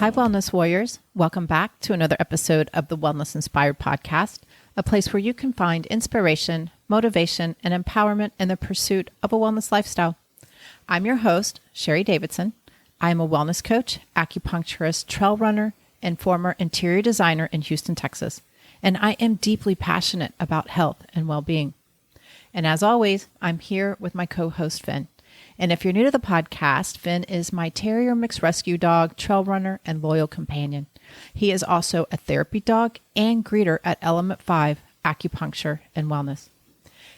Hi, Wellness Warriors. Welcome back to another episode of the Wellness Inspired Podcast, a place where you can find inspiration, motivation, and empowerment in the pursuit of a wellness lifestyle. I'm your host, Sherry Davidson. I am a wellness coach, acupuncturist, trail runner, and former interior designer in Houston, Texas. And I am deeply passionate about health and well-being. And as always, I'm here with my co-host, Finn. And if you're new to the podcast, Finn is my terrier mixed rescue dog, trail runner, and loyal companion. He is also a therapy dog and greeter at Element 5 Acupuncture and Wellness.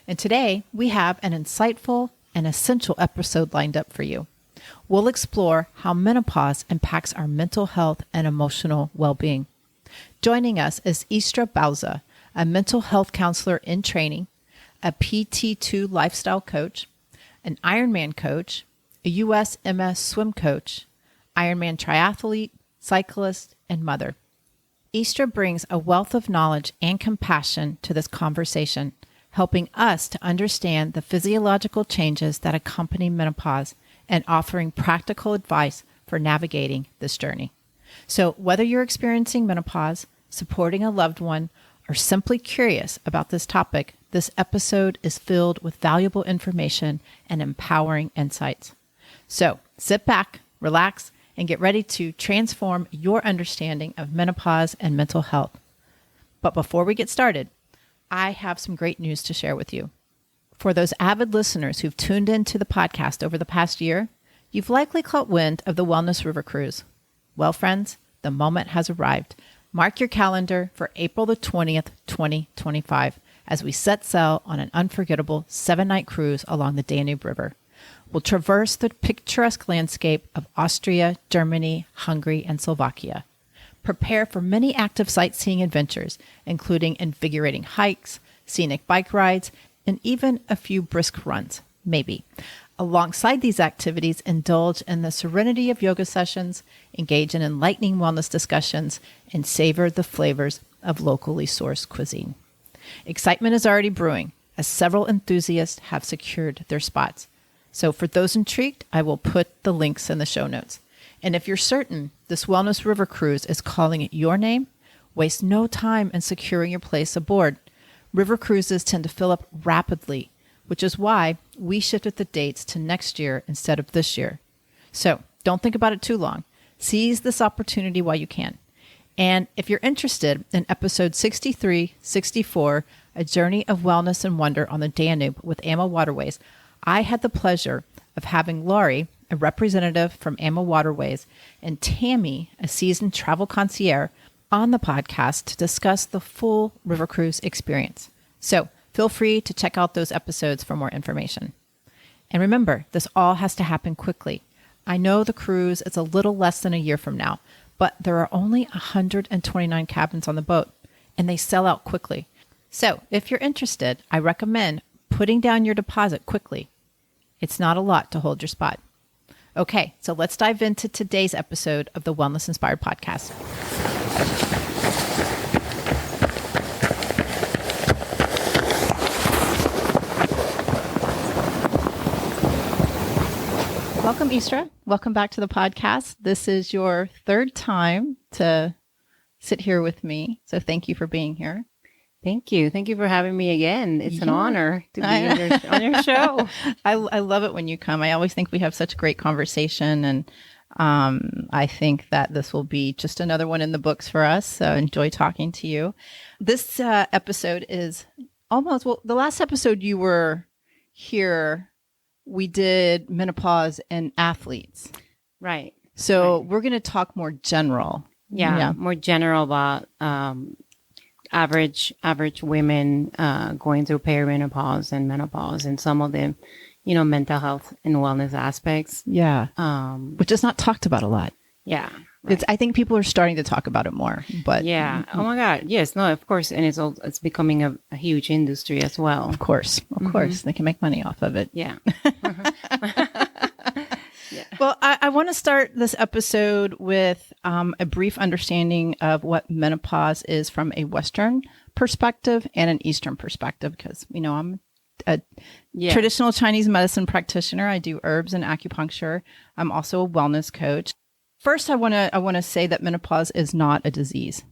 And today we have an insightful and essential episode lined up for you. We'll explore how menopause impacts our mental health and emotional well-being. Joining us is Istra Bauza, a mental health counselor in training, a PT2 lifestyle coach, an Ironman Coach, a USMA Swim Coach, Ironman Triathlete, Cyclist, and mother. Istra brings a wealth of knowledge and compassion to this conversation, helping us to understand the physiological changes that accompany menopause and offering practical advice for navigating this journey. So whether you're experiencing menopause, supporting a loved one, or simply curious about this topic, this episode is filled with valuable information and empowering insights. So sit back, relax, and get ready to transform your understanding of menopause and mental health. But before we get started, I have some great news to share with you. For those avid listeners who've tuned into the podcast over the past year, you've likely caught wind of the Wellness River Cruise. Well, friends, the moment has arrived. Mark your calendar for April the 20th, 2025, as we set sail on an unforgettable 7-night cruise along the Danube River. We'll traverse the picturesque landscape of Austria, Germany, Hungary, and Slovakia. Prepare for many active sightseeing adventures, including invigorating hikes, scenic bike rides, and even a few brisk runs, maybe. Alongside these activities, indulge in the serenity of yoga sessions, engage in enlightening wellness discussions, and savor the flavors of locally sourced cuisine. Excitement is already brewing, as several enthusiasts have secured their spots. So for those intrigued, I will put the links in the show notes. And if you're certain this Wellness River Cruise is calling it your name, waste no time in securing your place aboard. River cruises tend to fill up rapidly, which is why we shifted the dates to next year instead of this year. So don't think about it too long. Seize this opportunity while you can. And if you're interested in episode 63, 64, A Journey of Wellness and Wonder on the Danube with AMA Waterways, I had the pleasure of having Laurie, a representative from AMA Waterways, and Tammy, a seasoned travel concierge, on the podcast to discuss the full river cruise experience. So feel free to check out those episodes for more information. And remember, this all has to happen quickly. I know the cruise is a little less than a year from now, but there are only 129 cabins on the boat, and they sell out quickly. So if you're interested, I recommend putting down your deposit quickly. It's not a lot to hold your spot. Okay, so let's dive into today's episode of the Wellness Inspired Podcast. Welcome, Istra. Welcome back to the podcast. This is your third time to sit here with me, so thank you for being here. Thank you. Thank you for having me again. It's an honor to be on your show. I love it when you come. I always think we have such great conversation, and I think that this will be just another one in the books for us, so enjoy talking to you. This episode is almost, well, the last episode you were here, we did menopause and athletes. Right. So we're going to talk more general. Yeah, more general about average women going through perimenopause and menopause and some of the, mental health and wellness aspects. Yeah. Which is not talked about a lot. Yeah. Right. I think people are starting to talk about it more, but yeah. Oh my God. Yes. No, of course. And it's becoming a huge industry as well. Of course. Of course. They can make money off of it. Yeah. Yeah. Well, I want to start this episode with a brief understanding of what menopause is from a Western perspective and an Eastern perspective, because, I'm a traditional Chinese medicine practitioner. I do herbs and acupuncture. I'm also a wellness coach. first, I want to say that menopause is not a disease.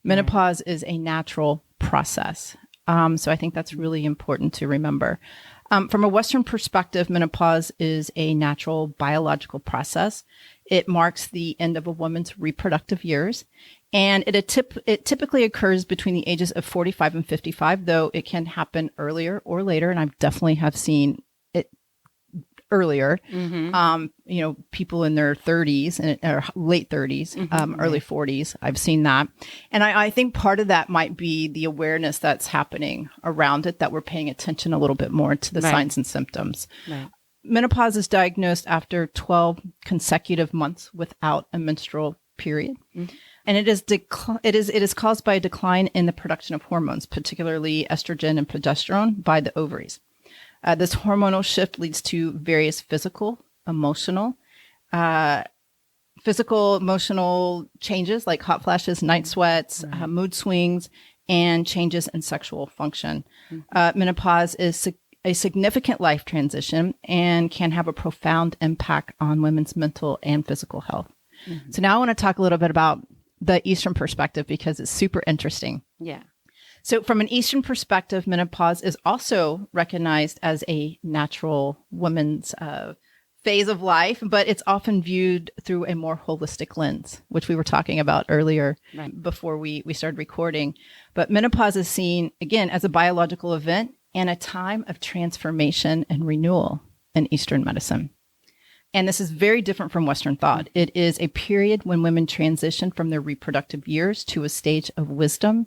Menopause is a natural process. So I think that's really important to remember. From a Western perspective, menopause is a natural biological process. It marks the end of a woman's reproductive years, and it typically occurs between the ages of 45 and 55, though it can happen earlier or later, and I definitely have seen it earlier. People in their 30s or late 30s, early 40s. I've seen that. And I think part of that might be the awareness that's happening around it, that we're paying attention a little bit more to the signs and symptoms. Right. Menopause is diagnosed after 12 consecutive months without a menstrual period. And it is caused by a decline in the production of hormones, particularly estrogen and progesterone, by the ovaries. This hormonal shift leads to various physical, emotional changes like hot flashes, night sweats, mood swings, and changes in sexual function. Menopause is a significant life transition and can have a profound impact on women's mental and physical health. So now I want to talk a little bit about the Eastern perspective because it's super interesting. Yeah. So from an Eastern perspective, menopause is also recognized as a natural woman's phase of life, but it's often viewed through a more holistic lens, which we were talking about earlier before we started recording. But menopause is seen, again, as a biological event and a time of transformation and renewal in Eastern medicine. And this is very different from Western thought. It is a period when women transition from their reproductive years to a stage of wisdom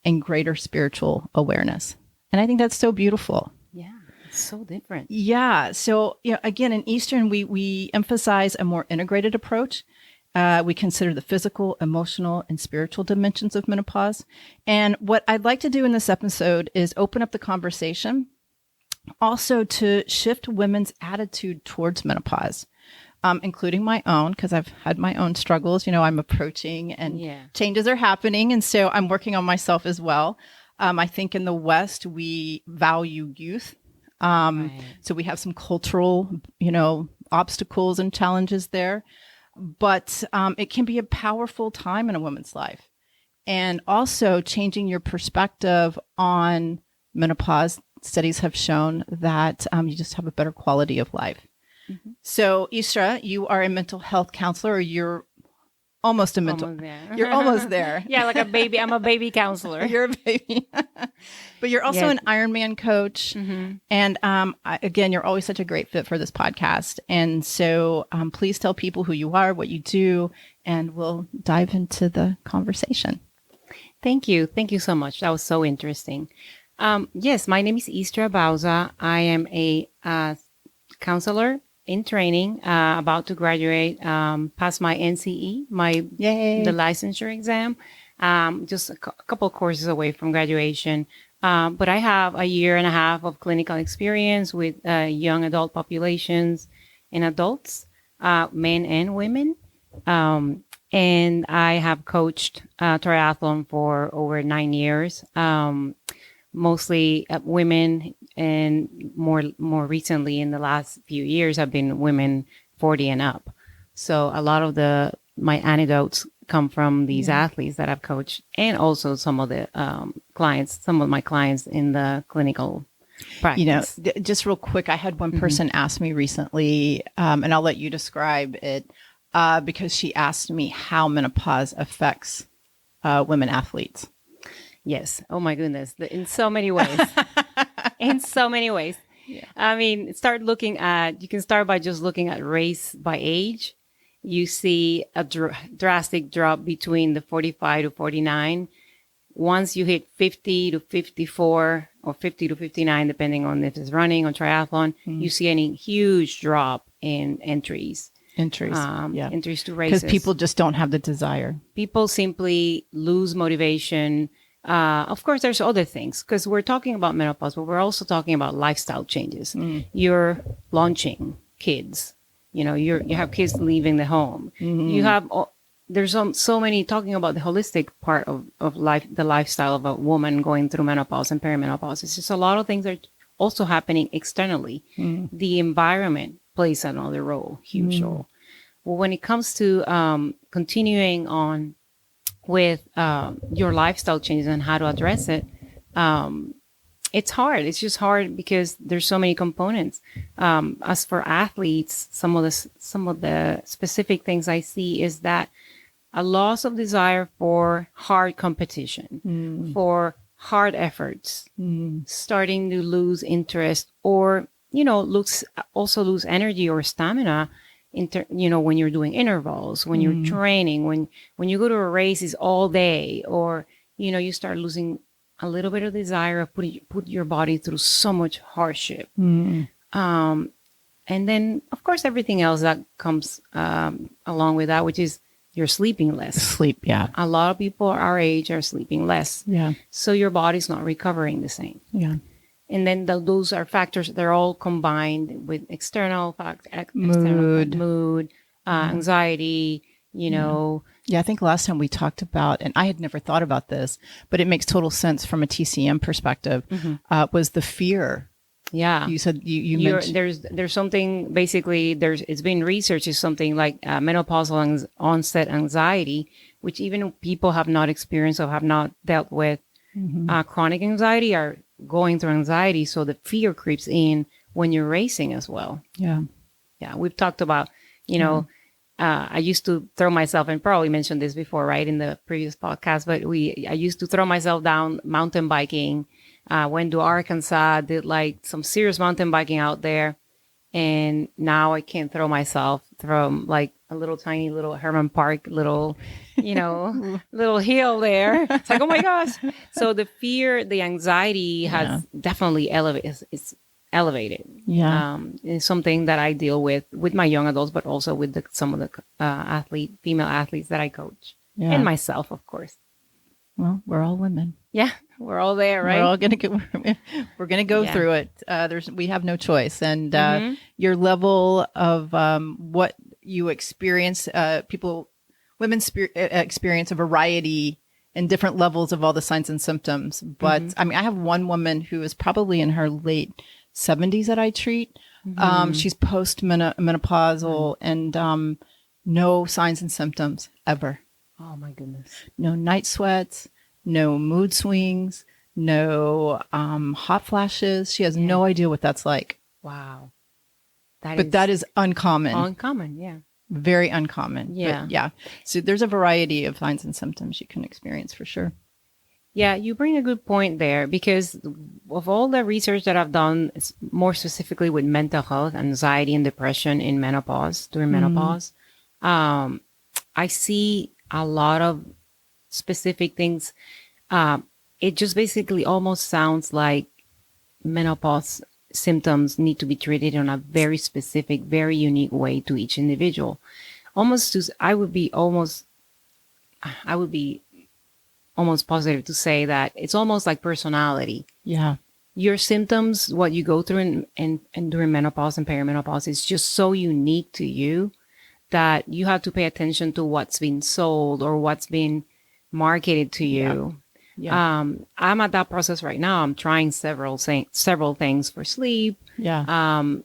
and greater spiritual awareness. And I think that's so beautiful. Yeah, it's so different. Yeah. So, again, in Eastern, we emphasize a more integrated approach. We consider the physical, emotional, and spiritual dimensions of menopause. And what I'd like to do in this episode is open up the conversation, also to shift women's attitude towards menopause, including my own, because I've had my own struggles. I'm approaching and changes are happening. And so I'm working on myself as well. I think in the West, we value youth. So we have some cultural, obstacles and challenges there. But it can be a powerful time in a woman's life. And also changing your perspective on menopause. Studies have shown that you just have a better quality of life. So, Istra, you are a mental health counselor, or you're almost a mental. Almost there. You're almost there. Yeah, like a baby. I'm a baby counselor. You're a baby. But you're also an Ironman coach. And again, you're always such a great fit for this podcast. And so please tell people who you are, what you do, and we'll dive into the conversation. Thank you. Thank you so much. That was so interesting. Yes, my name is Istra Bauza. I am a counselor in training, about to graduate, pass my NCE, the licensure exam, just a couple courses away from graduation. But I have a year and a half of clinical experience with young adult populations and adults, men and women. And I have coached triathlon for over 9 years. Mostly women, and more recently in the last few years have been women 40 and up. So a lot of my anecdotes come from these athletes that I've coached, and also some of the some of my clients in the clinical practice. Just real quick, I had one person ask me recently, and I'll let you describe it, because she asked me how menopause affects women athletes. Yes. Oh my goodness. In so many ways. In so many ways. Yeah. I mean, you can start by just looking at race by age. You see a drastic drop between the 45 to 49. Once you hit 50 to 54 or 50 to 59, depending on if it's running or triathlon, you see a huge drop in entries. Entries to races. Because people just don't have the desire. People simply lose motivation. Of course, there's other things, because we're talking about menopause, but we're also talking about lifestyle changes. You're launching kids. You have kids leaving the home. You have there's so many, talking about the holistic part of life, the lifestyle of a woman going through menopause and perimenopause. It's just a lot of things that are also happening externally. The environment plays another role, huge role. Well, when it comes to continuing on with your lifestyle changes and how to address it, it's hard. It's just hard because there's so many components. As for athletes, some of the specific things I see is that a loss of desire for hard competition, for hard efforts, starting to lose interest, or lose energy or stamina. When you're doing intervals, when you're training, when you go to a race, it's all day, or you start losing a little bit of desire of put your body through so much hardship. And then, of course, everything else that comes along with that, which is you're sleeping less. Sleep, yeah. A lot of people our age are sleeping less. Yeah. So your body's not recovering the same. Yeah. And then those are factors, they're all combined with external factors, mood, anxiety, Yeah, I think last time we talked about, and I had never thought about this, but it makes total sense from a TCM perspective, was the fear. Yeah. You said you mentioned. There's something, basically, it's been researched, is something like menopausal onset anxiety, which even people have not experienced or have not dealt with chronic anxiety are going through anxiety. So the fear creeps in when you're racing as well. Yeah. Yeah. We've talked about, I used to throw myself, and probably mentioned this before, right, in the previous podcast, but I used to throw myself down mountain biking, went to Arkansas, did like some serious mountain biking out there. And now I can't throw myself from like a little tiny little Herman Park, little hill there. It's like, oh my gosh. So the fear, the anxiety has definitely it's elevated. Yeah. It's something that I deal with my young adults, but also with some of the female athletes that I coach, and myself, of course. Well, we're all women. Yeah, we're all there, right? We're all we're gonna go through it. We have no choice, and your level of what you experience, women experience a variety and different levels of all the signs and symptoms. But I mean, I have one woman who is probably in her late 70s that I treat. She's post-menopausal and no signs and symptoms ever. Oh my goodness. No night sweats, no mood swings, no hot flashes. She has no idea what that's like. Wow. That is uncommon. Uncommon, yeah. Very uncommon. Yeah. But yeah. So there's a variety of signs and symptoms you can experience for sure. Yeah, you bring a good point there, because of all the research that I've done, more specifically with mental health, anxiety, and depression in menopause, during menopause, I see a lot of specific things. It just basically almost sounds like menopause symptoms need to be treated in a very specific, very unique way to each individual. I would be almost positive to say that it's almost like personality. Yeah. Your symptoms, what you go through and during menopause and perimenopause, is just so unique to you that you have to pay attention to what's been sold or what's been marketed to you. Yeah. I'm at that process right now. I'm trying several things for sleep. Yeah. I'm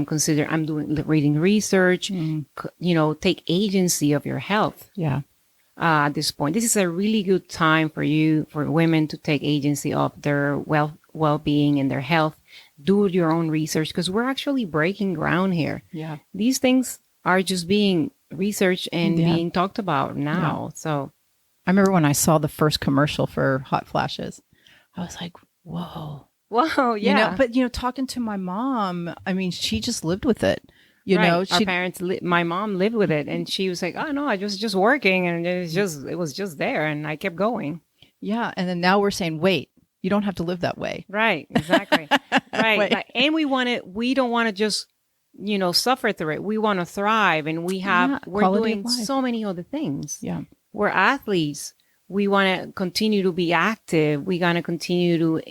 reading research, take agency of your health. Yeah. At this point, this is a really good time for women to take agency of their well-being and their health. Do your own research, because we're actually breaking ground here. Yeah. These things are just being researched and being talked about now. Yeah. So I remember when I saw the first commercial for hot flashes, I was like, whoa. Whoa, yeah. But talking to my mom, I mean, she just lived with it. Our parents, my mom lived with it, and she was like, "Oh no, I was just working, and it was just there, and I kept going." Yeah, and then now we're saying, "Wait, you don't have to live that way." Right, exactly. Right, and we don't want to just suffer through it. We want to thrive, and we're doing so many other things. Yeah, we're athletes. We want to continue to be active. We got to continue to.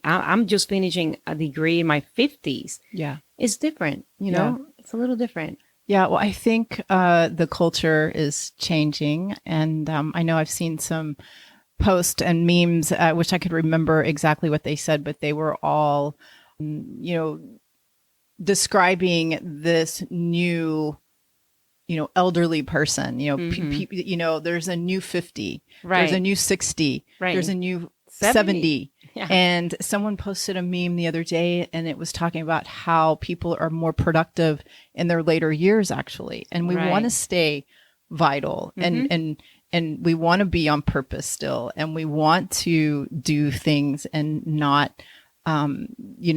I'm just finishing a degree in my 50s. Yeah, it's different. It's a little different. Yeah, well, I think the culture is changing, and I know I've seen some posts and memes, which I could remember exactly what they said, but they were all, describing this new, elderly person, Mm-hmm. there's a new 50, Right. there's a new 60, Right. there's a new 70. 70. Yeah. And someone posted a meme the other day, and it was talking about how people are more productive in their later years, actually. And we want to stay vital, and we want to be on purpose still. And we want to do things and not, we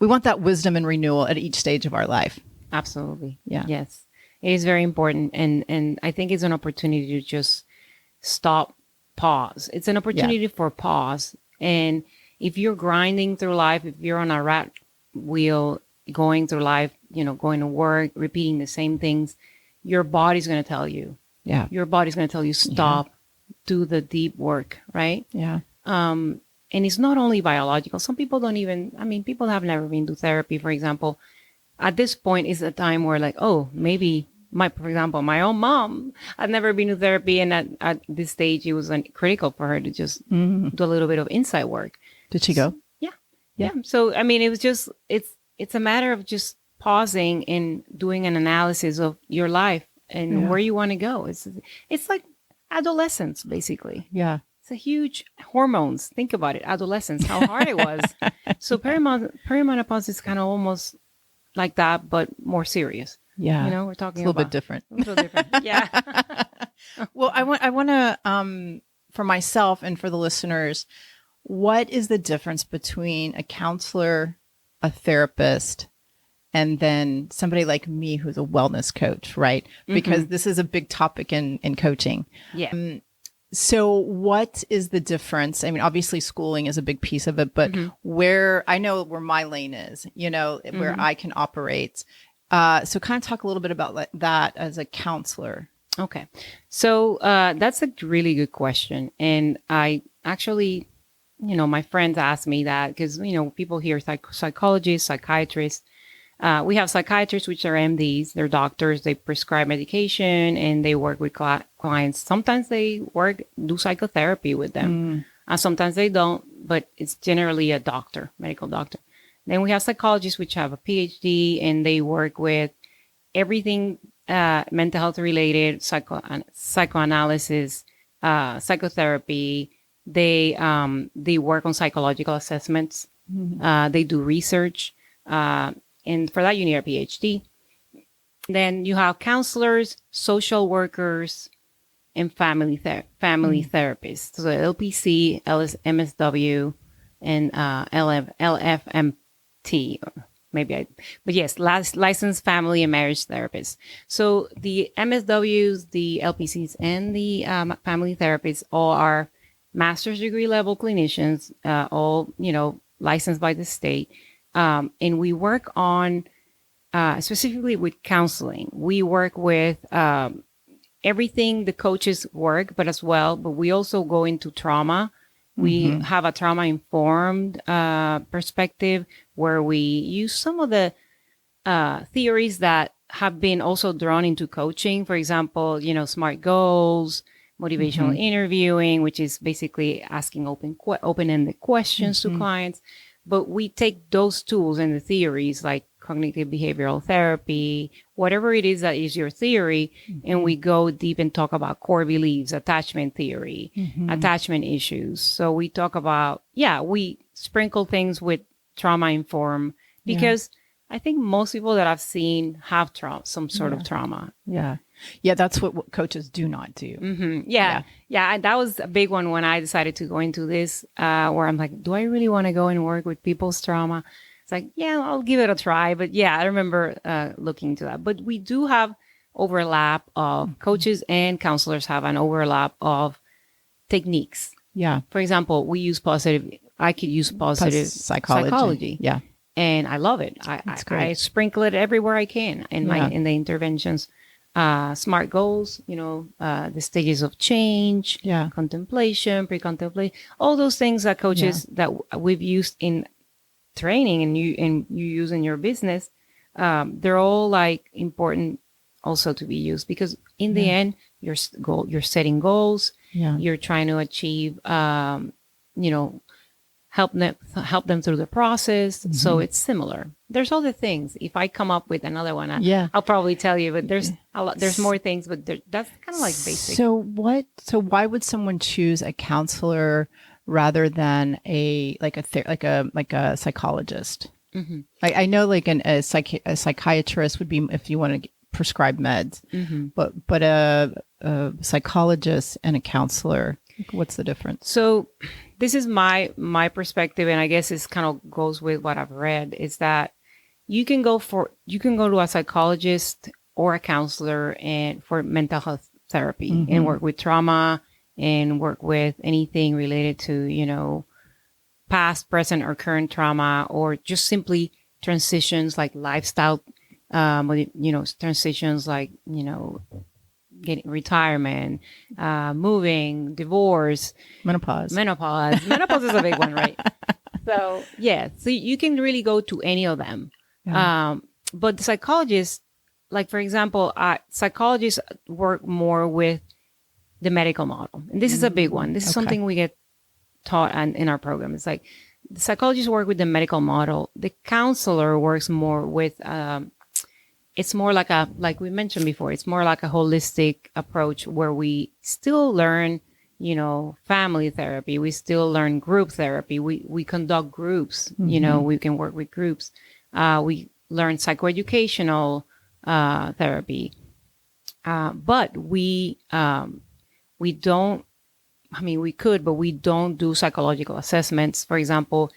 want that wisdom and renewal at each stage of our life. Absolutely. Yeah. Yes. It is very important. And I think it's an opportunity to just stop, pause. It's an opportunity for pause. And if you're grinding through life, if you're on a rat wheel going through life, going to work, repeating the same things, your body's going to tell you. Yeah. Your body's going to tell you, stop, do the deep work, right? Yeah. And it's not only biological. Some people don't even, people have never been to therapy, for example. At this point is a time where maybe for example, my own mom had never been to therapy. And at this stage, it was critical for her to just do a little bit of inside work. Did she go? Yeah. So, it was just, it's a matter of just pausing and doing an analysis of your life and where you want to go. It's like adolescence, basically. Yeah. It's a huge hormones. Think about it. Adolescence, how hard it was. So perimenopause is kind of almost like that, but more serious. Yeah. We're talking a little bit different. A little different. Yeah. Well, I want to, for myself and for the listeners, what is the difference between a counselor, a therapist, and then somebody like me who's a wellness coach, right? Because this is a big topic in coaching. Yeah. So what is the difference? Obviously schooling is a big piece of it, but I know where my lane is, where I can operate. So kind of talk a little bit about that as a counselor. Okay. So that's a really good question. And I actually, my friends ask me that because, people hear psychologists, psychiatrists. We have psychiatrists, which are MDs. They're doctors. They prescribe medication and they work with clients. Sometimes they do psychotherapy with them. Sometimes they don't, but it's generally a doctor, medical doctor. Then we have psychologists, which have a PhD, and they work with everything mental health related, psychoanalysis, psychotherapy. They work on psychological assessments. They do research. And for that, you need a PhD. Then you have counselors, social workers, and family therapists. So LPC, MSW, and LFMT. But yes, licensed family and marriage therapists. So the MSWs, the LPCs, and the family therapists all are master's degree level clinicians, all licensed by the state. And we work on, specifically with counseling, we work with everything the coaches work, but we also go into trauma. We have a trauma-informed perspective where we use some of the theories that have been also drawn into coaching. For example, SMART goals, motivational interviewing, which is basically asking open-ended questions to clients. But we take those tools and the theories like cognitive behavioral therapy, whatever it is that is your theory, and we go deep and talk about core beliefs, attachment theory, attachment issues. So we talk about, we sprinkle things with trauma-informed because I think most people that I've seen have some sort of trauma. Yeah. Yeah, that's what coaches do not do. Yeah. That was a big one when I decided to go into this, where I'm like, do I really want to go and work with people's trauma? It's like, I'll give it a try. But I remember looking into that. But we do have overlap of coaches and counselors have an overlap of techniques. Yeah. For example, I could use positive psychology. Yeah. And I love it. I sprinkle it everywhere I can in the interventions. SMART goals, the stages of change, contemplation, pre-contemplation, all those things that coaches that we've used in training and you use in your business, they're all important also to be used because in the end, you're setting goals, you're trying to achieve, help them through the process. So it's similar. There's other things. If I come up with another one, I'll probably tell you, but there's more things, but that's kind of like basic. So why would someone choose a counselor rather than a psychologist? I know like a psychiatrist would be if you want to prescribe meds, but a psychologist and a counselor, what's the difference? So this is my perspective, and I guess it kind of goes with what I've read, is that you can go to a psychologist or a counselor and for mental health therapy and work with trauma and work with anything related to, past, present, or current trauma, or just simply transitions like lifestyle, transitions like, getting retirement, moving, divorce, Menopause. Menopause is a big one, right? So you can really go to any of them. Yeah. But the psychologists, like for example, psychologists work more with the medical model, and this is a big one. This is something we get taught in our program. It's like the psychologists work with the medical model. The counselor works more with. It's more like we mentioned before, it's more like a holistic approach where we still learn, family therapy. We still learn group therapy. We conduct groups, we can work with groups. We learn psychoeducational therapy. But we don't, we could, but we don't do psychological assessments. For example,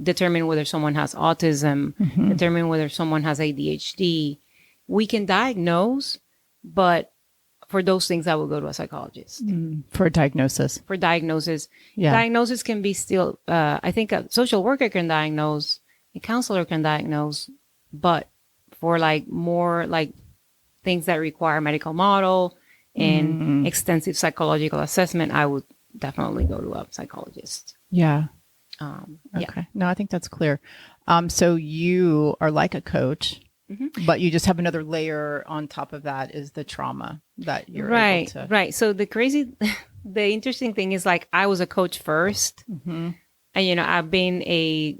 determine whether someone has autism, determine whether someone has ADHD. We can diagnose, but for those things, I will go to a psychologist. For a diagnosis. For diagnosis. Yeah. Diagnosis can be still, I think a social worker can diagnose, a counselor can diagnose, but for more things that require medical model and extensive psychological assessment, I would definitely go to a psychologist. Yeah. Okay. No, I think that's clear. So you are like a coach, but you just have another layer on top of that is the trauma that you're able to. Right. So the interesting thing is I was a coach first, and I've been a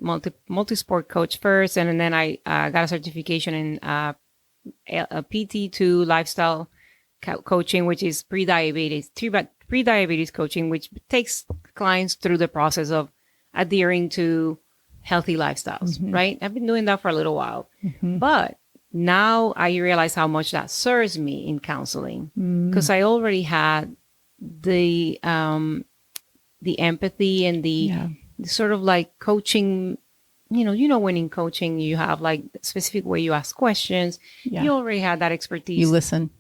multi-sport coach first, and then I got a certification in a PT2 lifestyle coaching, which is pre-diabetes coaching, which takes clients through the process of adhering to healthy lifestyles, right? I've been doing that for a little while, but now I realize how much that serves me in counseling because I already had the empathy and the sort of coaching, when in coaching you have a specific way you ask questions, you already had that expertise. You listen.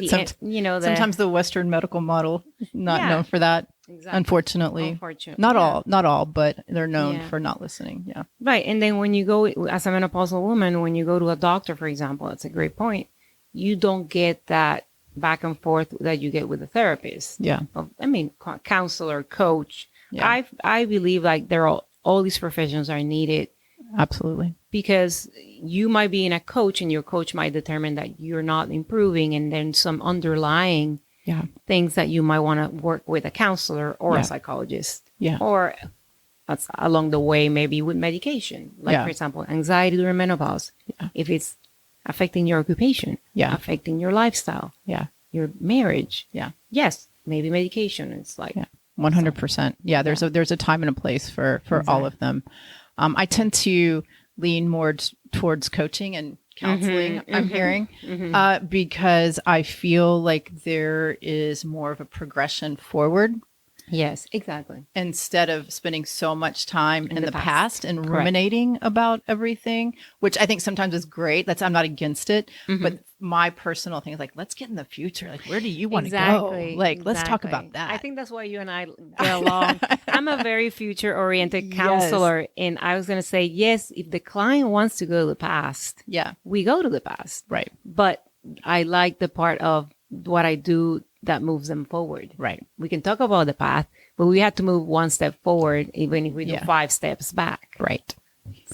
Sometimes the Western medical model is not known for that. Exactly. Unfortunately. Not all, but they're known for not listening. Yeah. Right. And then when you go as a menopausal woman, when you go to a doctor, for example, that's a great point. You don't get that back and forth that you get with a therapist. Yeah. Counselor, coach. Yeah. I believe all these professions are needed. Absolutely. Because you might be in a coach and your coach might determine that you're not improving, and then some underlying things that you might want to work with a counselor or a psychologist. Yeah. Or along the way, maybe with medication. For example, anxiety during menopause. Yeah. If it's affecting your occupation, affecting your lifestyle, your marriage. Yeah. Yes, maybe medication. It's 100%. Yeah, there's a time and a place for all of them. I tend to lean more towards coaching and counseling, I'm hearing, because I feel like there is more of a progression forward. Yes, exactly. Instead of spending so much time in the past and ruminating about everything, which I think sometimes is great. I'm not against it, but my personal thing is let's get in the future. Where do you want to go? Let's talk about that. I think that's why you and I get along. I'm a very future-oriented counselor, and I was going to say, yes, if the client wants to go to the past, we go to the past. Right. But I like the part of what I do that moves them forward. Right. We can talk about the path, but we have to move one step forward, even if we do 5 steps back. Right.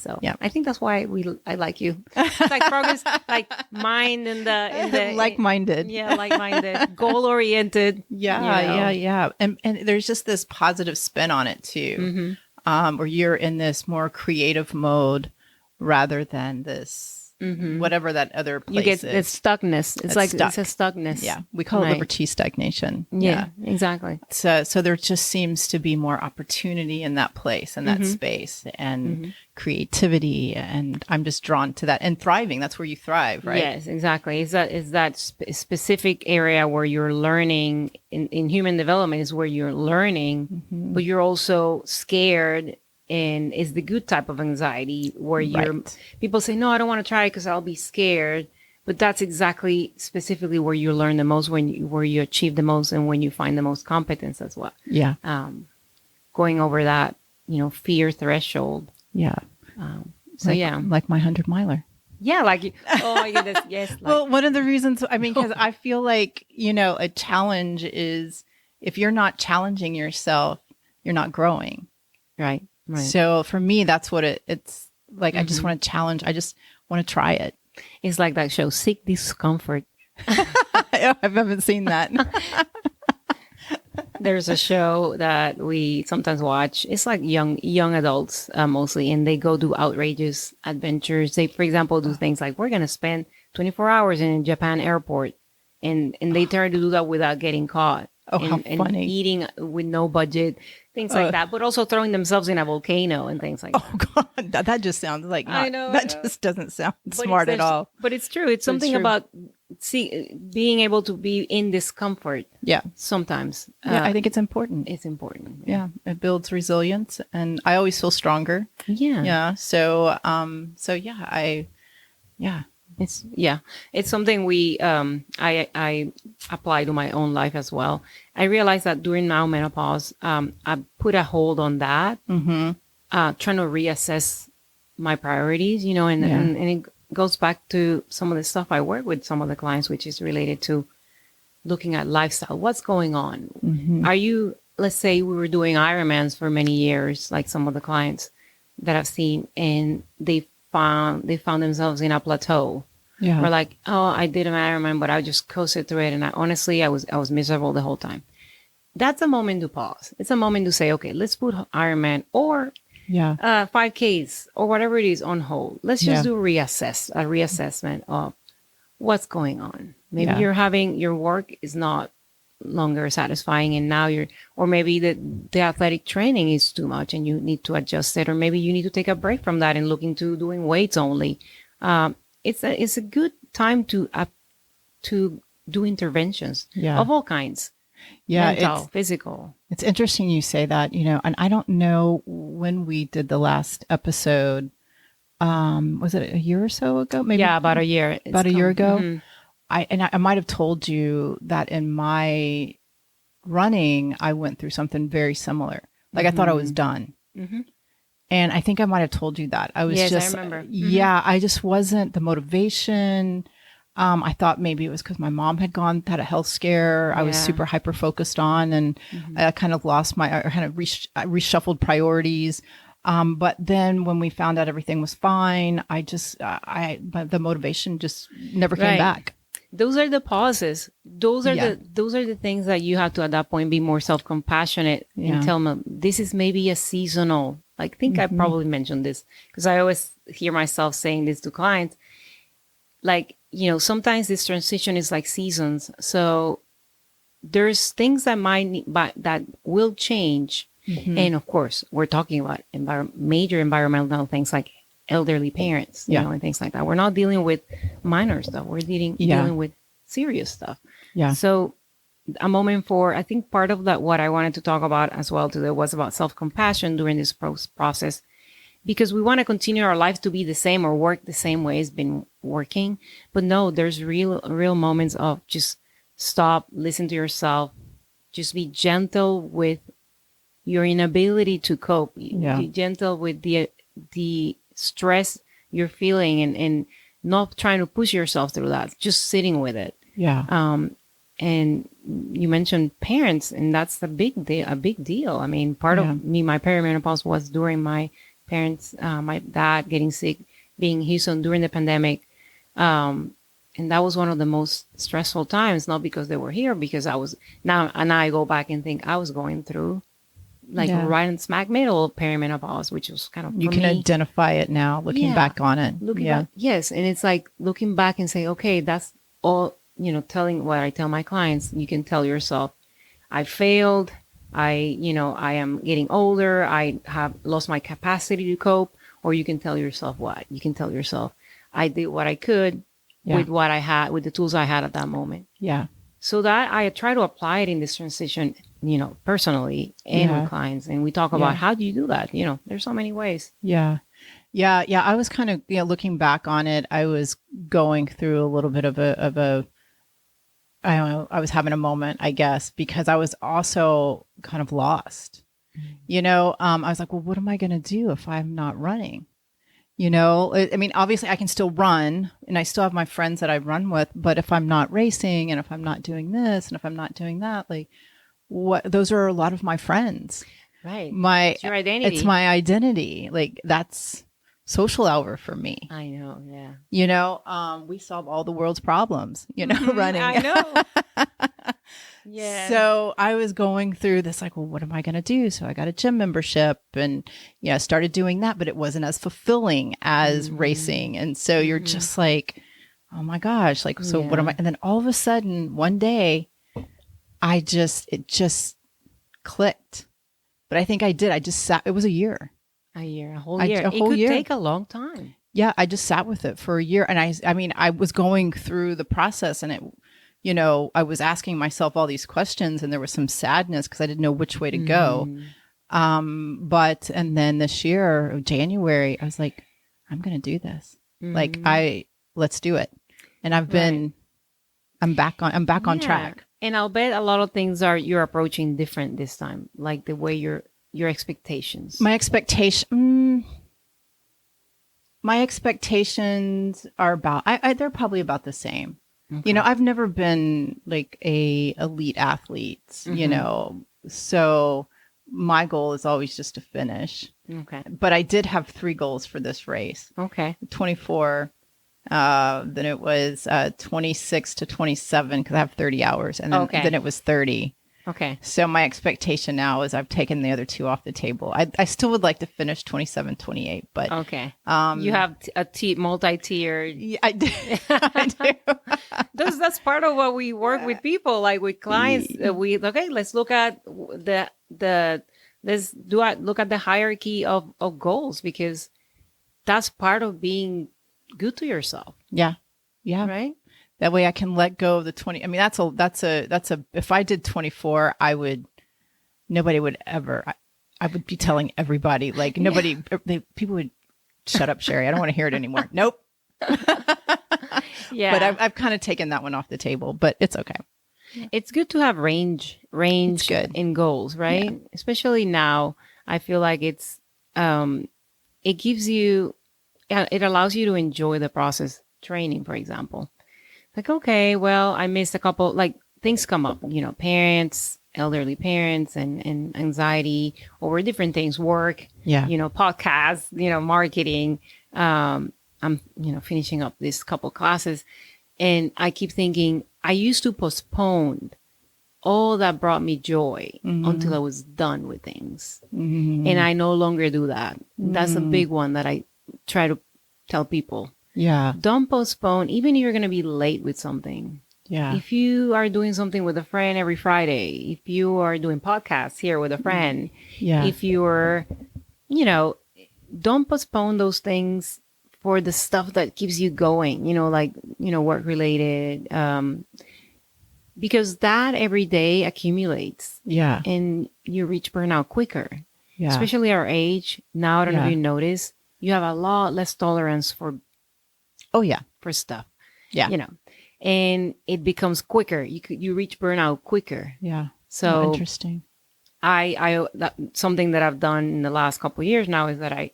So Yeah. I think that's why I like you. It's like progress, like mind in the like-minded. Yeah, like-minded, goal-oriented. Yeah. And there's just this positive spin on it too, where you're in this more creative mode rather than this whatever that other place You get is. this stuckness. It's like stuck. it's a stuckness. Yeah, we call it liberty stagnation. Yeah, exactly. So there just seems to be more opportunity in that place and that space and creativity, and I'm just drawn to that and thriving. That's where you thrive, right? Yes, exactly. It's that specific area where you're learning in human development is where you're learning, but you're also scared. And it's the good type of anxiety where people say, no, I don't want to try it because I'll be scared. But that's exactly specifically where you learn the most, where you achieve the most, and when you find the most competence as well. Yeah. Going over that, fear threshold. Yeah. Like my 100-miler. Yeah, oh my goodness, yes. Well, one of the reasons, because I feel like, a challenge is if you're not challenging yourself, you're not growing. Right. So for me, that's what it's like. I just want to challenge. I just want to try it. It's like that show, Seek Discomfort. I haven't seen that. There's a show that we sometimes watch. It's like young adults mostly, and they go do outrageous adventures. They, for example, do things like, we're going to spend 24 hours in a Japan airport, and they try to do that without getting caught. Oh, how funny. And eating with no budget, things like that, but also throwing themselves in a volcano and things like that. Oh, God. That just sounds like I know. Just doesn't sound smart at all. But it's true. It's something about being able to be in discomfort. Yeah. Sometimes. Yeah, I think it's important. It's important. Yeah. It builds resilience, and I always feel stronger. Yeah. Yeah. So It's something I apply to my own life as well. I realized that during my menopause, I put a hold on that, trying to reassess my priorities, and it goes back to some of the stuff I work with some of the clients, which is related to looking at lifestyle. What's going on? Let's say we were doing Ironmans for many years, like some of the clients that I've seen, and they found themselves in a plateau. Yeah. We're like, oh, I did an Ironman, but I just coasted through it. And I was miserable the whole time. That's a moment to pause. It's a moment to say, okay, let's put Ironman or 5Ks or whatever it is on hold. Let's just do a reassessment of what's going on. Maybe your work is not longer satisfying, and now or maybe the athletic training is too much and you need to adjust it, or maybe you need to take a break from that and look into doing weights only. It's a good time to do interventions of all kinds. Yeah. Mental, physical. It's interesting you say that, and I don't know when we did the last episode. Was it a year or so ago? Maybe. Yeah, about a year. About a year ago. Mm-hmm. I might have told you that in my running, I went through something very similar. Like I thought I was done. Mm-hmm. And I think I might have told you that. I was I remember. Yeah, I just wasn't the motivation. I thought maybe it was because my mom had had a health scare. I was super hyper focused on, and I kind of lost I kind of reshuffled priorities. But then when we found out everything was fine, the motivation just never came back. Those are the pauses. Those are the things that you have to, at that point, be more self-compassionate and tell them, this is maybe a seasonal. I think I probably mentioned this because I always hear myself saying this to clients. Sometimes this transition is like seasons. So there's things that will change. Mm-hmm. And of course, we're talking about major environmental things like elderly parents, and things like that. We're not dealing with minor stuff. We're dealing with serious stuff. Yeah. So a moment I think part of that, what I wanted to talk about as well today was about self-compassion during this process, because we want to continue our lives to be the same or work the same way it's been working. But no, there's real moments of just stop, listen to yourself, just be gentle with your inability to cope. Be gentle with the stress you're feeling and not trying to push yourself through that, just sitting with it. Yeah. And you mentioned parents, and that's a big deal. I mean, part of me, my perimenopause was during my parents, my dad getting sick, being in Houston during the pandemic. And that was one of the most stressful times, not because they were here, because now I go back and think I was going through right in smack middle of perimenopause, which was kind of, you can identify it now looking back on it. Looking back, yes. And it's like looking back and say, okay, that's all, telling what I tell my clients. You can tell yourself, I failed. I am getting older. I have lost my capacity to cope. Or you can tell yourself what? You can tell yourself, I did what I could with what I had, with the tools I had at that moment. Yeah. So that I try to apply it in this transition, personally and with clients. And we talk about how do you do that? There's so many ways. Yeah. Yeah. Yeah. I was kind of, looking back on it, I was going through a little bit of a, I don't know, I was having a moment, I guess, because I was also kind of lost. I was like, well, what am I going to do if I'm not running? I mean, obviously I can still run and I still have my friends that I run with, but if I'm not racing and if I'm not doing this and if I'm not doing that, those are a lot of my friends. Right. It's your identity. It's my identity. That's social hour for me. I know. Yeah. We solve all the world's problems, running. I know. Yeah. So I was going through this well, what am I going to do? So I got a gym membership and started doing that, but it wasn't as fulfilling as racing. And so you're just oh my gosh, so what am I? And then all of a sudden one day it just clicked. But I think I did. I just sat, it was a year. A whole year. It could take a long time. Yeah. I just sat with it for a year. And I was going through the process and it, I was asking myself all these questions and there was some sadness because I didn't know which way to go. And then this year, January, I was like, I'm going to do this. Let's do it. And I'm back on track. And I'll bet a lot of things you're approaching different this time, like the way your expectations. My expectations are about, they're probably about the same. Okay. I've never been a elite athlete, so my goal is always just to finish. Okay. But I did have 3 goals for this race. Okay. 24, then it was 26 to 27 because I have 30 hours. And then it was 30. Okay. So my expectation now is I've taken the other 2 off the table. I still would like to finish 27, 28, but okay. You have a multi-tiered. Yeah, I do. I do. That's part of what we work with people, with clients. Let's look at look at the hierarchy of goals, because that's part of being good to yourself. Yeah. Yeah. Right. That way I can let go of the 20. I mean, that's a, if I did 24, nobody would ever, I would be telling everybody, people would shut up, Sherry. I don't want to hear it anymore. Nope. Yeah. But I've kind of taken that one off the table, but it's okay. It's good to have range in goals, right? Yeah. Especially now, I feel like it gives you, it allows you to enjoy the process. Training, for example. Okay, well, I missed a couple, things come up, parents, elderly parents and anxiety over different things, work, podcasts, marketing. I'm, finishing up this couple classes and I keep thinking I used to postpone all that brought me joy until I was done with things. Mm-hmm. And I no longer do that. That's a big one that I try to tell people. Yeah. Don't postpone, even if you're going to be late with something. Yeah. If you are doing something with a friend every Friday, if you are doing podcasts here with a friend, if you're, don't postpone those things for the stuff that keeps you going, work related, because that every day accumulates. Yeah. And you reach burnout quicker. Yeah. Especially our age. Now, I don't know if you notice, you have a lot less tolerance for stuff. Yeah. And it becomes quicker. You reach burnout quicker. Yeah. So interesting. Something that I've done in the last couple of years now is that I'm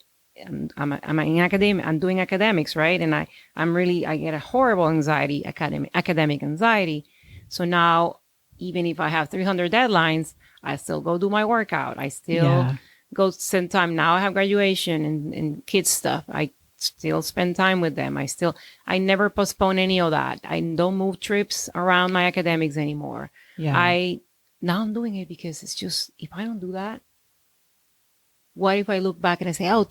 in academia. I'm doing academics, right? And I get a horrible anxiety, academic anxiety. So now, even if I have 300 deadlines, I still go do my workout. I still go spend time. Now I have graduation and kids stuff. I still spend time with them. I never postpone any of that. I don't move trips around my academics anymore. Yeah. Now I'm doing it because it's just, if I don't do that, what if I look back and I say, oh,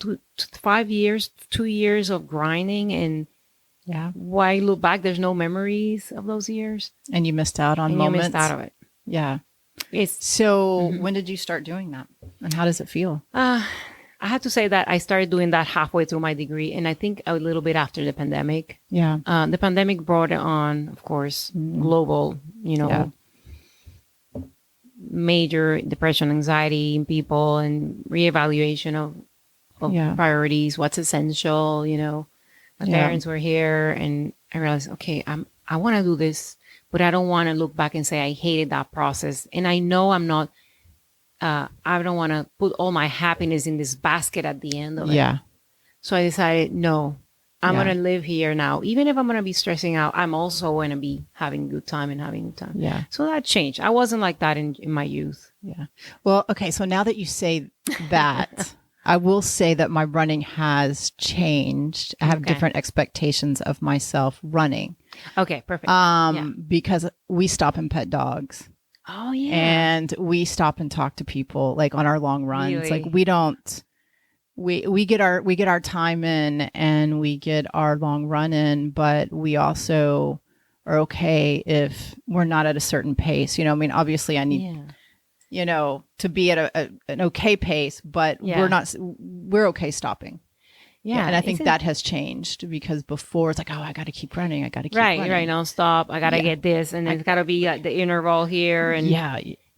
5 years, 2 years of grinding, and Yeah. why look back? There's no memories of those years. And you missed out on And moments. you missed out of it. Yeah. It's So when did you start doing that? And how does it feel? I have to say that I started doing that halfway through my degree, and I think a little bit after the pandemic. Yeah. The pandemic brought on, of course, global, major depression, anxiety in people, and reevaluation of priorities, what's essential. My parents were here, and I realized, okay, I want to do this, but I don't want to look back and say I hated that process. And I know I'm not, I don't want to put all my happiness in this basket at the end of it. Yeah. So I decided, no, I'm going to live here now. Even if I'm going to be stressing out, I'm also going to be having a good time and having a good time. Yeah. So that changed. I wasn't like that in my youth. Yeah. Well, okay. So now that you say that, I will say that my running has changed. I have different expectations of myself running. Okay, perfect. Because we stop and pet dogs. Oh yeah. And we stop and talk to people like on our long runs. Really? Like we don't, we get our time in and we get our long run in, but we also are okay if we're not at a certain pace. Obviously I need, to be at an okay pace, but we're okay stopping. Yeah. And I think that has changed because before it's like, oh, I got to keep running. I got to keep running. Right. No, stop. I got to get this. And it's got to be at the interval here. And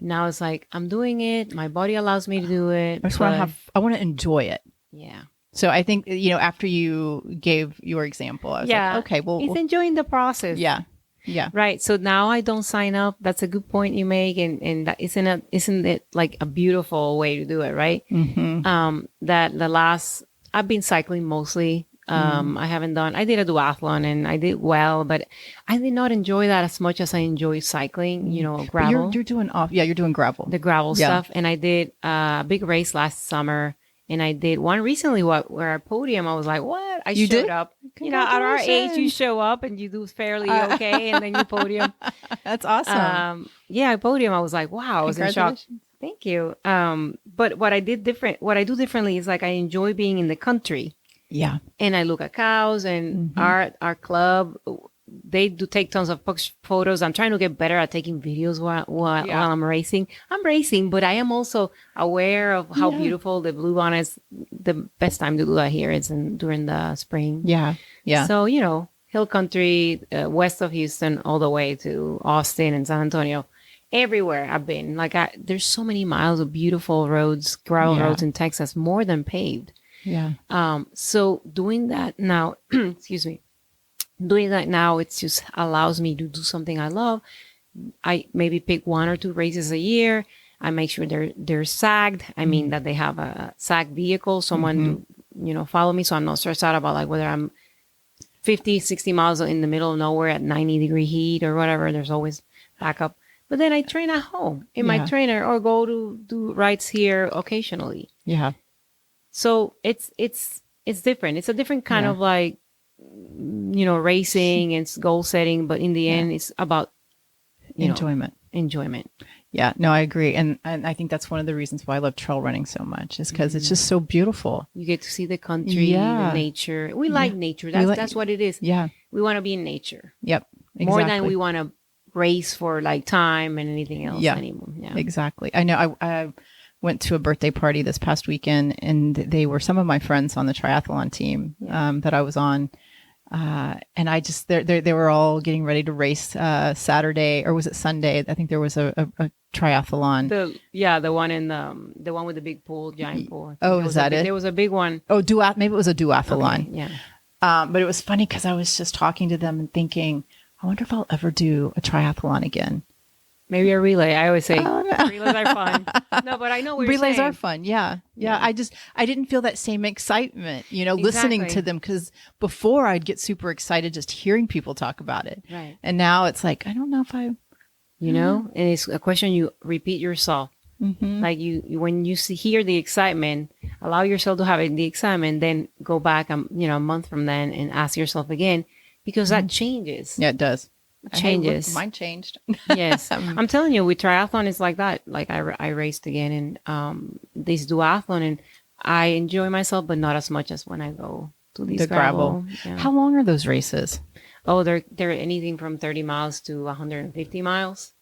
now it's like, I'm doing it. My body allows me to do it. I want to enjoy it. Yeah. So I think, after you gave your example, I was like, okay, well. It's enjoying the process. Yeah. Yeah. Right. So now I don't sign up. That's a good point you make. And that isn't it like a beautiful way to do it? Right. Mm-hmm. I've been cycling mostly. I did a duathlon and I did well, but I did not enjoy that as much as I enjoy cycling, gravel. You're doing you're doing gravel. The gravel stuff. And I did a big race last summer. And I did one recently where I podium. I was like, what? I showed up. At our age, you show up and you do fairly okay. And then you podium. That's awesome. I podium. I was like, wow, I was in shock. Thank you. But what I do differently is like I enjoy being in the country. Yeah. And I look at cows and our club, they do take tons of photos. I'm trying to get better at taking videos while I'm racing. I'm racing, but I am also aware of how beautiful the Blue Bonnet is. The best time to do that here is during the spring. Yeah. Yeah. So, hill country, west of Houston, all the way to Austin and San Antonio. Everywhere I've been, there's so many miles of beautiful roads, gravel roads in Texas, more than paved. Yeah. So doing that now, excuse me, it just allows me to do something I love. I maybe pick 1 or 2 races a year. I make sure they're sagged. I mean that they have a sagged vehicle, someone to, follow me. So I'm not stressed out about whether I'm 50, 60 miles in the middle of nowhere at 90-degree heat or whatever. There's always backup. But then I train at home in my trainer or go to do rides here occasionally. Yeah. So it's different. It's a different kind of racing and goal setting. But in the end, it's about enjoyment. Enjoyment. Yeah, no, I agree. And I think that's one of the reasons why I love trail running so much is because it's just so beautiful. You get to see the country, the nature. We like nature. That's what it is. Yeah. We want to be in nature. Yep. Exactly. More than we want to race for time and anything else anymore. Yeah, exactly. I know I went to a birthday party this past weekend and they were some of my friends on the triathlon team that I was on. And I just, they were all getting ready to race Saturday, or was it Sunday? I think there was a triathlon. The one with the big pool, giant pool. Oh, was that it? There was a big one. Oh, maybe it was a duathlon. Okay, yeah. But it was funny because I was just talking to them and thinking, I wonder if I'll ever do a triathlon again. Maybe a relay. I always say relays are fun. No, but I know what relays you're saying. Are fun. Yeah. I didn't feel that same excitement, listening to them, because before I'd get super excited just hearing people talk about it. Right. And now it's like, I don't know if I, and it's a question you repeat yourself. Like when you hear the excitement, allow yourself to have the excitement, then go back, a month from then and ask yourself again, because that changes. Yeah, it does. Changes. Hey, look, mine changed. Yes. I'm telling you, with triathlon, it's like that. Like I raced again and this duathlon, and I enjoy myself, but not as much as when I go to these gravel. Yeah. How long are those races? Oh, they're anything from 30 miles to 150 miles.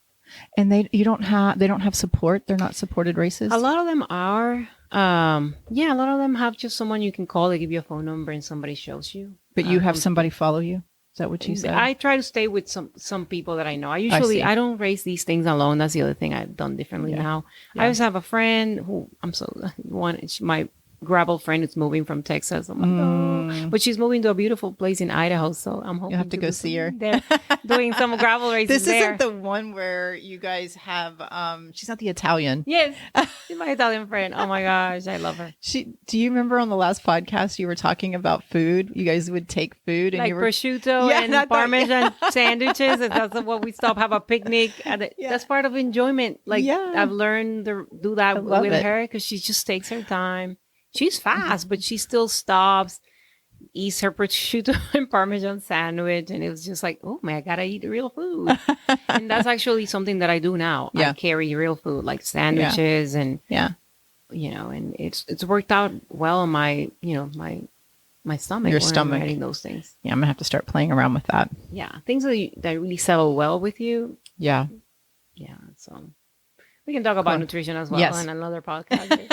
And they don't have support. They're not supported races. A lot of them are. A lot of them have just someone you can call. They give you a phone number and somebody shows you. But you have somebody follow you? Is that what you said? I try to stay with some people that I know. I don't race these things alone. That's the other thing I've done differently now. I always have a friend who my gravel friend is moving from Texas. I'm like, oh. But she's moving to a beautiful place in Idaho, so I'm hoping you have to go see her. They're doing some gravel races. This isn't the one where you guys have. She's not the Italian. Yes, she's my Italian friend. Oh my gosh, I love her. Do you remember on the last podcast you were talking about food? You guys would take food and like prosciutto and Parmesan sandwiches. And that's what we stop, have a picnic. That's part of enjoyment. I've learned to do that with her because she just takes her time. She's fast, but she still stops, eats her prosciutto and Parmesan sandwich. And it was just like, oh, man, I got to eat real food. And that's actually something that I do now. I carry real food, like sandwiches and, and it's worked out well on my, my stomach. Your stomach. I'm eating those things. Yeah, I'm going to have to start playing around with that. Yeah. Things that really settle well with you. Yeah. Yeah. So we can talk about nutrition as well in another podcast.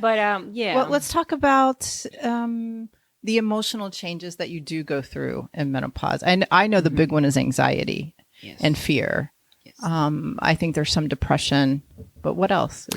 But Well, let's talk about the emotional changes that you do go through in menopause. And I know the big one is anxiety and fear. Yes. I think there's some depression, but what else?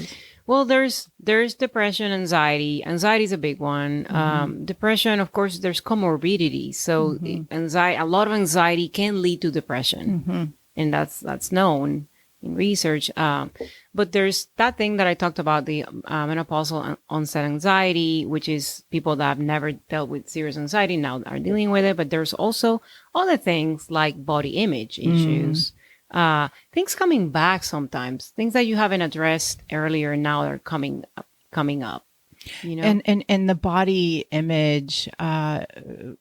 Well, there's depression, anxiety. Anxiety is a big one. Depression, of course, there's comorbidity. So a lot of anxiety can lead to depression, and that's known in research. But there's that thing that I talked about, the menopausal onset anxiety, which is people that have never dealt with serious anxiety now are dealing with it. But there's also other things like body image issues, things coming back sometimes, things that you haven't addressed earlier now are coming up. And the body image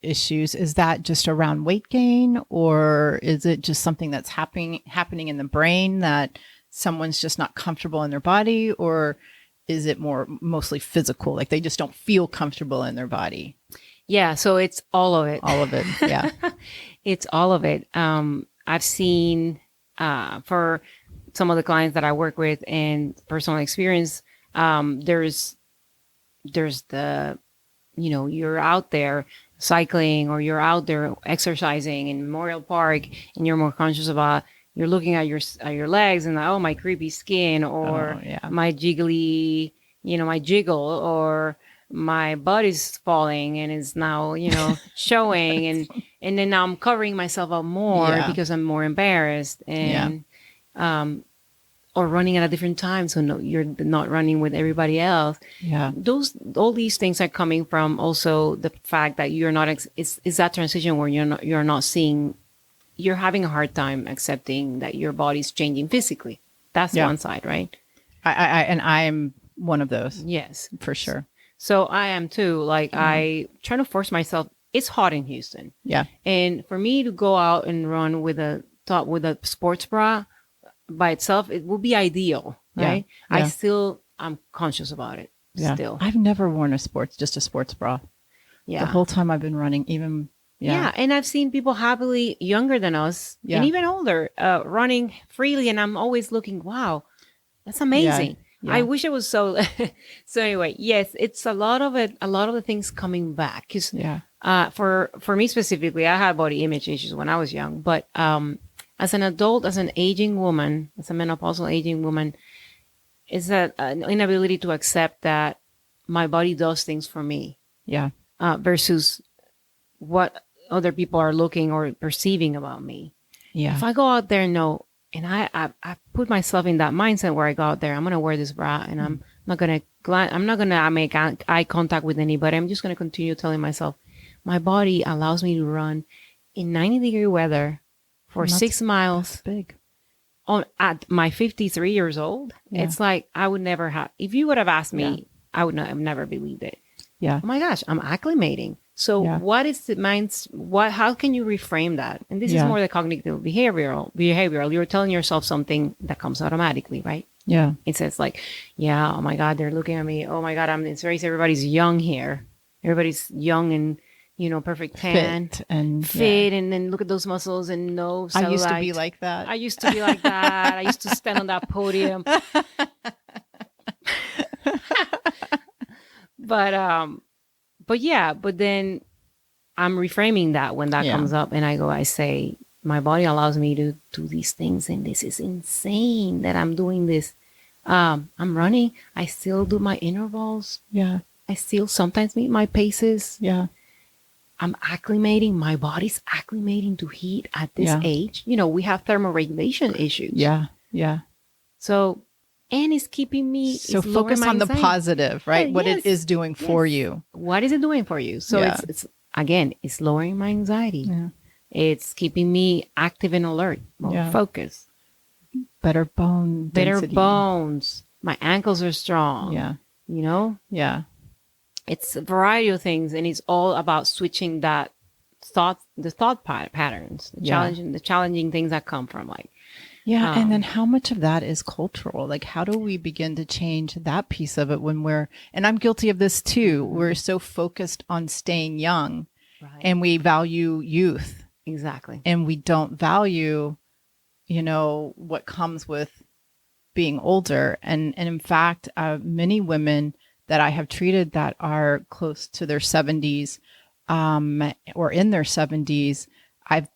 issues, is that just around weight gain, or is it just something that's happening in the brain that someone's just not comfortable in their body, or is it mostly physical, like they just don't feel comfortable in their body? Yeah, so it's all of it. All of it, yeah. It's all of it. I've seen for some of the clients that I work with and personal experience, there's the, you're out there cycling or you're out there exercising in Memorial Park and you're more conscious about, you're looking at your legs and like, oh, my creepy skin or my jiggly, my jiggle, or my butt is falling and is now, showing. and then now I'm covering myself up more because I'm more embarrassed and, or running at a different time. So no, you're not running with everybody else. Yeah. All these things are coming from also the fact that you're not, it's that transition where you're not seeing, you're having a hard time accepting that your body's changing physically. That's one side, right? And I'm one of those. Yes. For sure. So I am too. Like I try to force myself. It's hot in Houston. Yeah. And for me to go out and run with a sports bra by itself, it would be ideal, right? Yeah. I'm conscious about it. Yeah. Still. I've never worn just a sports bra. Yeah. The whole time I've been running, even. Yeah. And I've seen people happily younger than us and even older running freely. And I'm always looking, wow, that's amazing. Yeah. I wish it was so. So anyway, yes, it's a lot of the things coming back. Cause for me specifically, I had body image issues when I was young, but as an adult, as an aging woman, as a menopausal aging woman, is that an inability to accept that my body does things for me. Yeah. Versus what other people are looking or perceiving about me. Yeah. If I go out there and know, and I put myself in that mindset where I go out there, I'm going to wear this bra and I'm not going to make eye contact with anybody. I'm just going to continue telling myself, my body allows me to run in 90-degree weather for 6 miles. That's big. at my 53 years old, it's like I would never have. If you would have asked me, I would not have never believed it. Yeah. Oh my gosh, I'm acclimating. So what is the minds? How can you reframe that? And this is more the cognitive behavioral. You're telling yourself something that comes automatically, right? Yeah. It says like, oh my God, they're looking at me. Oh my God, I'm in this race. Everybody's young here. Everybody's young and, perfect tan. Fit. And then look at those muscles and no cellulite. I used to be like that. I used to be like that. I used to stand on that podium. But then I'm reframing that when that comes up, and I say, my body allows me to do these things, and this is insane that I'm doing this. I'm running. I still do my intervals. Yeah. I still sometimes meet my paces. Yeah. I'm acclimating. My body's acclimating to heat at this age. We have thermoregulation issues. Yeah. Yeah. So, and it's keeping me. So focus on the positive, right? What it is doing for you. What is it doing for you? So it's again, it's lowering my anxiety. Yeah. It's keeping me active and alert, more focused. Better bone density. Better bones. My ankles are strong. Yeah. Yeah. It's a variety of things, and it's all about switching the thought patterns, the challenging things that come from and then how much of that is cultural? Like, how do we begin to change that piece of it when and I'm guilty of this too, we're so focused on staying young and we value youth. Exactly. And we don't value, what comes with being older. And in fact, many women that I have treated that are close to their 70s or in their 70s,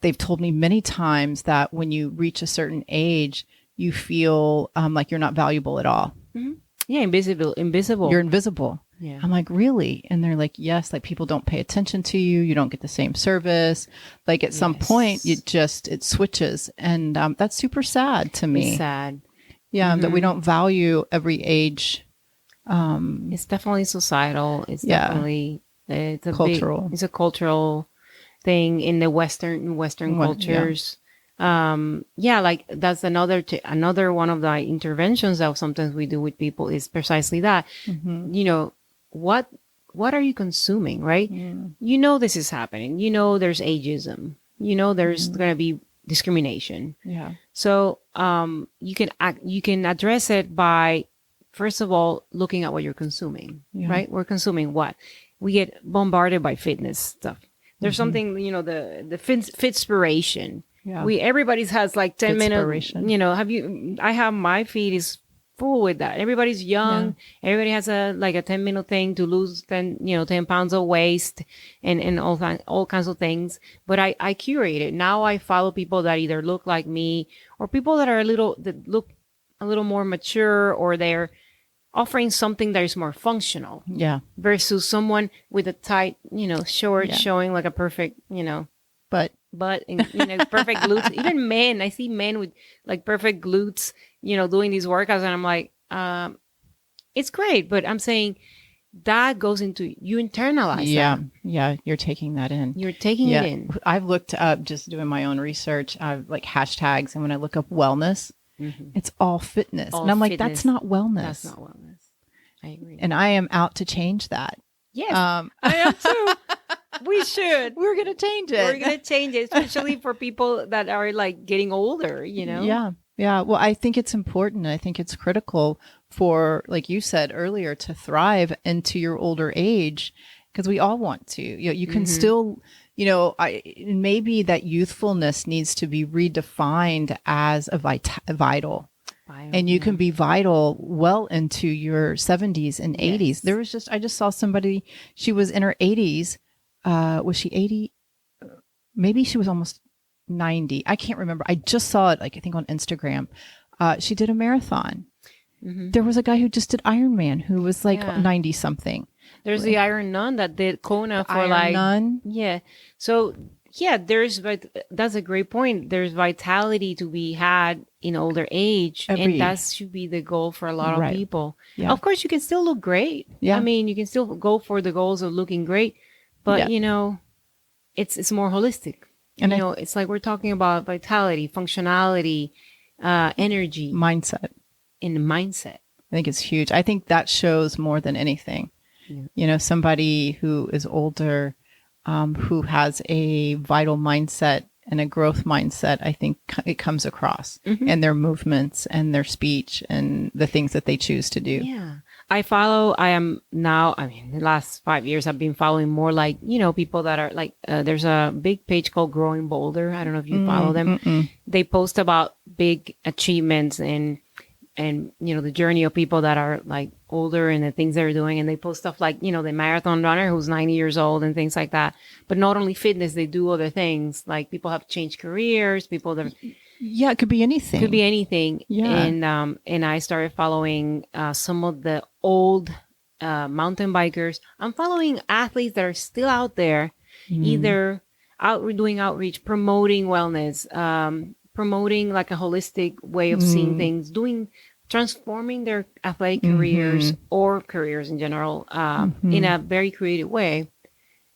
they've told me many times that when you reach a certain age, you feel like you're not valuable at all. Mm-hmm. Yeah, invisible. You're invisible. Yeah. I'm like, really? And they're like, yes, like people don't pay attention to you. You don't get the same service. Like at some point, it switches. And that's super sad to me. It's sad. Yeah, that we don't value every age. It's definitely societal. It's definitely it's a cultural. It's a cultural thing in the Western cultures. Like that's another one of the interventions that sometimes we do with people is precisely that. Mm-hmm. What are you consuming, right? Yeah. This is happening. There's ageism. There's going to be discrimination. Yeah. So you can address it by, first of all, looking at what you're consuming, right? We're consuming what? We get bombarded by fitness stuff. There's something, the fitspiration. Yeah. Everybody's has like 10 minutes. I have my feed is full with that. Everybody's young. Yeah. Everybody has a 10-minute thing to lose 10 pounds of waist and all kinds of things. But I curate it. Now I follow people that either look like me or people that look a little more mature, or they're offering something that is more functional. Yeah. Versus someone with a tight, short showing like a perfect, but perfect glutes. Even men, I see men with like perfect glutes, doing these workouts, and I'm like, it's great, but I'm saying that goes into, you internalize that. Yeah, you're taking that in. You're taking it in. I've looked up, just doing my own research, like hashtags, and when I look up wellness, it's all fitness. And I'm like, that's not wellness. That's not wellness. I agree. And I am out to change that. Yes, I am too. We should. We're going to change it. We're going to change it, especially for people that are like getting older, Yeah. Yeah. Well, I think it's important. I think it's critical for, like you said earlier, to thrive into your older age, because we all want to. You can still, maybe that youthfulness needs to be redefined as a vital. And you can be vital well into your 70s and 80s. I just saw somebody, she was in her 80s. Was she 80? Maybe she was almost 90. I can't remember. I just saw it, I think on Instagram. She did a marathon. Mm-hmm. There was a guy who just did Ironman who was 90 something. There's the Iron Nun that did Kona for Iron Nun. Yeah. So that's a great point. There's vitality to be had in older age, and that should be the goal for a lot of people. Yeah. Of course, you can still look great. Yeah. I mean, you can still go for the goals of looking great, but it's more holistic. And it's like we're talking about vitality, functionality, energy, Mindset. and mindset. I think it's huge. I think that shows more than anything. Yeah. Somebody who is older, who has a vital mindset and a growth mindset, I think it comes across in their movements and their speech and the things that they choose to do. Yeah. The last 5 years, I've been following more like, people that are like, there's a big page called Growing Boulder. I don't know if you follow them. They post about big achievements and the journey of people that are like older and the things they're doing. And they post stuff like, the marathon runner who's 90 years old and things like that. But not only fitness, they do other things. Like people have changed careers, people that Yeah, it could be anything. could be anything. Yeah. And I started following some of the old mountain bikers. I'm following athletes that are still out there, either doing outreach, promoting wellness, promoting like a holistic way of seeing things, transforming their athletic careers or careers in general in a very creative way.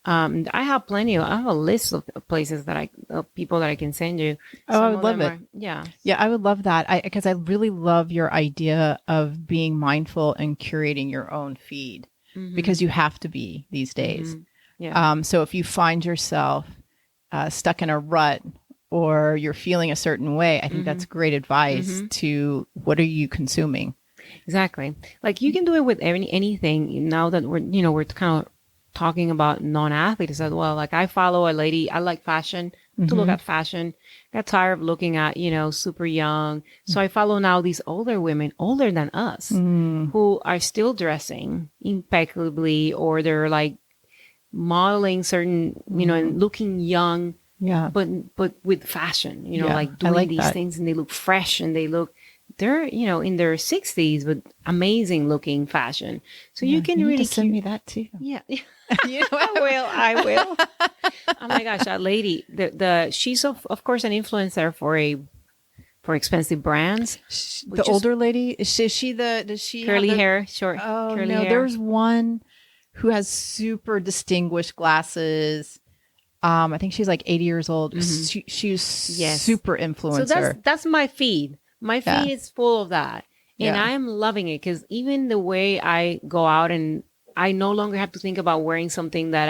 I have a list of places of people that I can send you. Oh, I would love it. Yeah, I would love that. Because I really love your idea of being mindful and curating your own feed because you have to be these days. Yeah. So if you find yourself stuck in a rut or you're feeling a certain way, I think that's great advice to what are you consuming? Exactly. Like you can do it with anything. Now that we're kind of talking about non-athletes as well. Like I follow a lady, I like fashion, to look at fashion. Got tired of looking at, super young. So I follow now these older women, older than us, who are still dressing impeccably, or they're like modeling certain, and looking young. Yeah. But with fashion, Yeah, like I doing like these that. things, and they look fresh, and they're, in their 60s, but amazing looking fashion. So you can need really to send me that too. Yeah. I will. Oh my gosh, that lady, she's of course an influencer for expensive brands. The older lady, is she does she Curly have the, hair, short Oh curly no, hair. there's one who has super distinguished glasses. I think she's like 80 years old. She's Yes. super So influencer. that's my feed. My feed is full of that. And Yeah. I'm loving it because even the way I go out, and I no longer have to think about wearing something that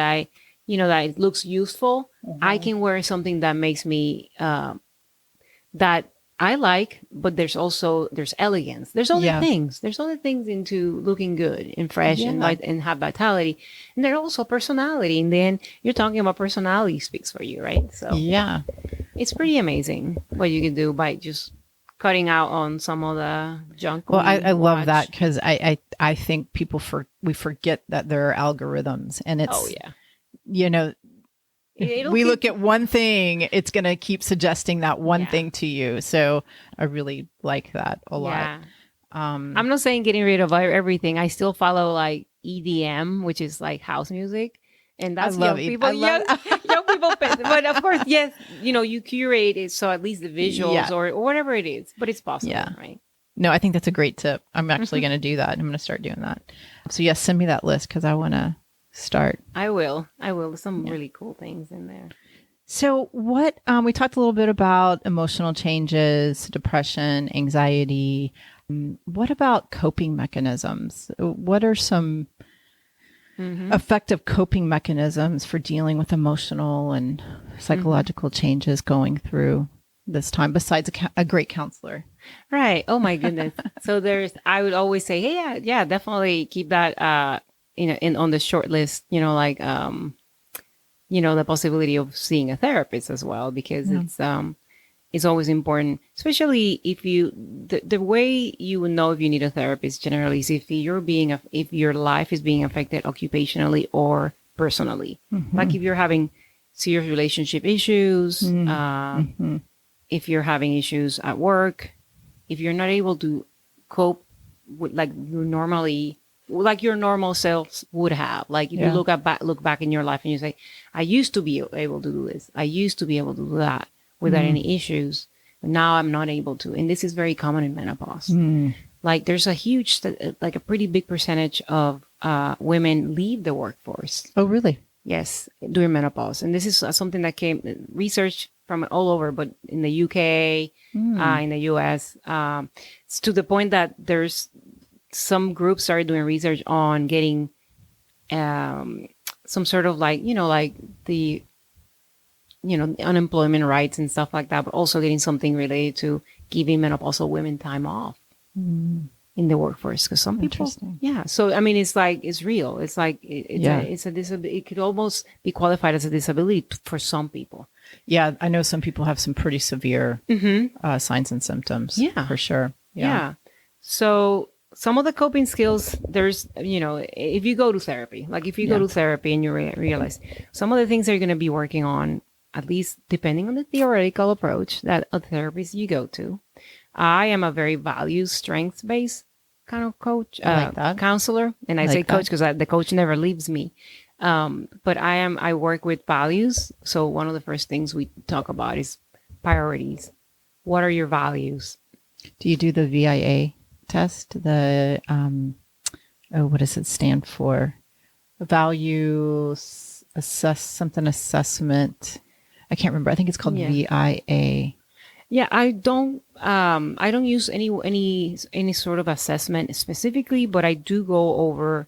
that it looks useful. I can wear something that makes me, that I like, but there's elegance. There's other things. There's other things into looking good and fresh and have vitality. And there's also personality. And then you're talking about personality speaks for you, right? So Yeah. it's pretty amazing what you can do by just cutting out on some of the junk. Well, I love watch. that because I think we forget that there are algorithms, and it's Oh yeah. we look at one thing, it's going to keep suggesting that one thing to you. So I really like that a lot. Yeah. I'm not saying getting rid of everything. I still follow like EDM, which is like house music. And that's young people. Young people. But of course, yes, you curate it. So at least the visuals or whatever it is, but it's possible, right? No, I think that's a great tip. I'm actually going to do that. I'm going to start doing that. So yes, send me that list because I want to start. I will. Some really cool things in there. So what, we talked a little bit about emotional changes, depression, anxiety. What about coping mechanisms? What are some effective coping mechanisms for dealing with emotional and psychological changes going through this time besides a great counselor? Right. Oh my goodness. So I would always say, hey, yeah, definitely keep that, on the short list, the possibility of seeing a therapist as well, because it's always important, especially if the way you would know if you need a therapist generally is if your life is being affected occupationally or personally. Like if you're having serious relationship issues, if you're having issues at work, if you're not able to cope with like your normal selves would have, like if you look back in your life and you say, I used to be able to do this, I used to be able to do that without any issues, but now I'm not able to. And this is very common in menopause. Like there's a pretty big percentage of women leave the workforce. Oh, really? Yes, during menopause. And this is something that research from all over, but in the UK, in the US, it's to the point that there's some groups started doing research on getting some sort of like, like the, unemployment rights and stuff like that, but also getting something related to giving menopausal women time off in the workforce. Because some people, So, I mean, it's like, it's real. It's like, it's a disability. It could almost be qualified as a disability for some people. Yeah. I know some people have some pretty severe signs and symptoms. Yeah. For sure. Yeah. So some of the coping skills, there's, if you go to therapy, like if you go to therapy and you realize some of the things that you're going to be working on, at least depending on the theoretical approach that a therapist you go to. I am a very values, strengths-based kind of coach, like that. counselor. And I say coach because the coach never leaves me. But I work with values. So one of the first things we talk about is priorities. What are your values? Do you do the VIA test? The, what does it stand for? Values assessment. I can't remember. I think it's called VIA. Yeah, I don't use any sort of assessment specifically, but I do go over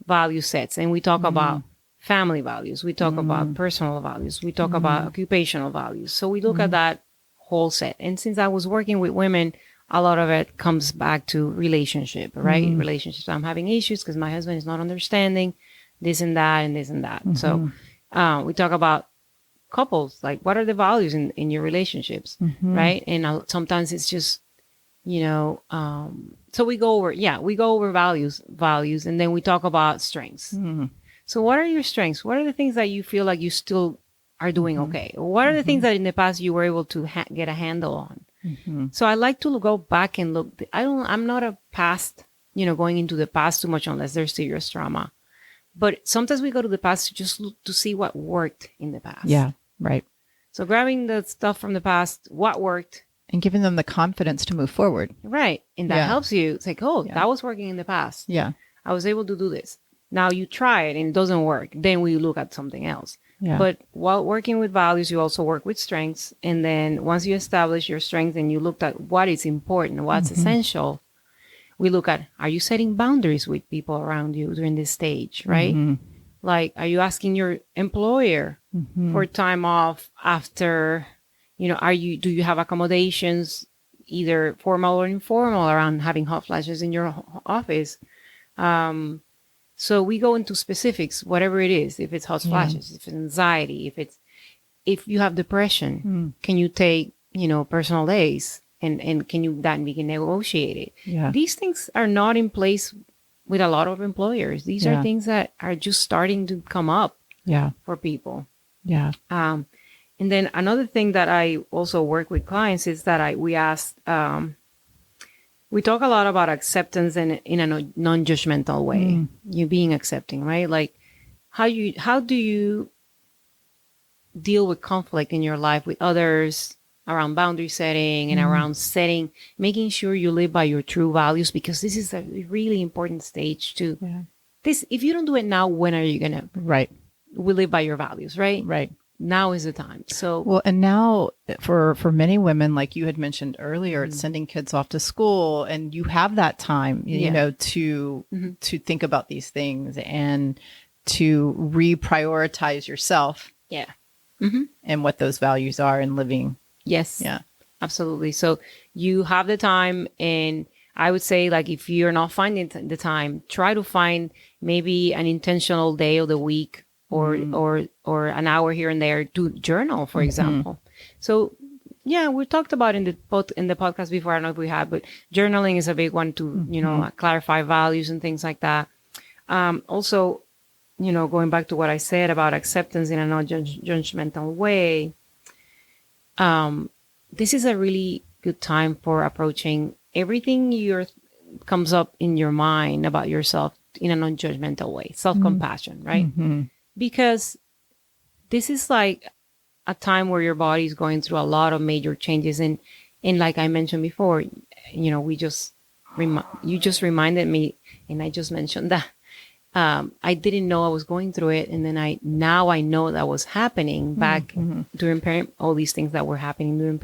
value sets, and we talk about family values, we talk about personal values, we talk about occupational values. So we look at that whole set. And since I was working with women, a lot of it comes back to relationship, right? Relationships. I'm having issues because my husband is not understanding this and that and this and that. So we talk about couples, like what are the values in your relationships, right? And sometimes it's just, so we go over values, and then we talk about strengths. So what are your strengths? What are the things that you feel like you still are doing okay? What are the things that in the past you were able to get a handle on? So I like to go back and look. I'm not a past, going into the past too much unless there's serious trauma. But sometimes we go to the past to just look to see what worked in the past. Yeah, right. So grabbing the stuff from the past, what worked. And giving them the confidence to move forward. Right. And that helps you. It's like, that was working in the past. Yeah. I was able to do this. Now you try it and it doesn't work. Then we look at something else. Yeah. But while working with values, you also work with strengths. And then once you establish your strengths and you looked at what is important, what's essential, we look at, are you setting boundaries with people around you during this stage, right? Like, are you asking your employer for time off after, do you have accommodations, either formal or informal, around having hot flashes in your office? So we go into specifics, whatever it is, if it's hot flashes, if it's anxiety, if you have depression, can you take, personal days? And can that be negotiated? Yeah. These things are not in place with a lot of employers. These are things that are just starting to come up for people. Yeah. And then another thing that I also work with clients is that we talk a lot about acceptance in a non-judgmental way. You being accepting, right? Like how do you deal with conflict in your life with others, around boundary setting and around making sure you live by your true values, because this is a really important stage to this. If you don't do it now, when are you going to? Right. We live by your values, right? Right. Now is the time. So, well, and now for many women, like you had mentioned earlier, it's sending kids off to school, and you have that time, to think about these things and to reprioritize yourself. Yeah. And what those values are in living. Yes. Yeah, absolutely. So you have the time, and I would say, like, if you're not finding the time, try to find maybe an intentional day of the week or an hour here and there to journal, for example. So yeah, we talked about in the podcast before. I don't know if we have, but journaling is a big one to, clarify values and things like that. Also, going back to what I said about acceptance in a non-judgmental way, this is a really good time for approaching everything comes up in your mind about yourself in a non-judgmental way, self-compassion, right? Because this is like a time where your body is going through a lot of major changes. And like I mentioned before, you just reminded me, and I just mentioned that I didn't know I was going through it. And then now I know that was happening back during all these things that were happening during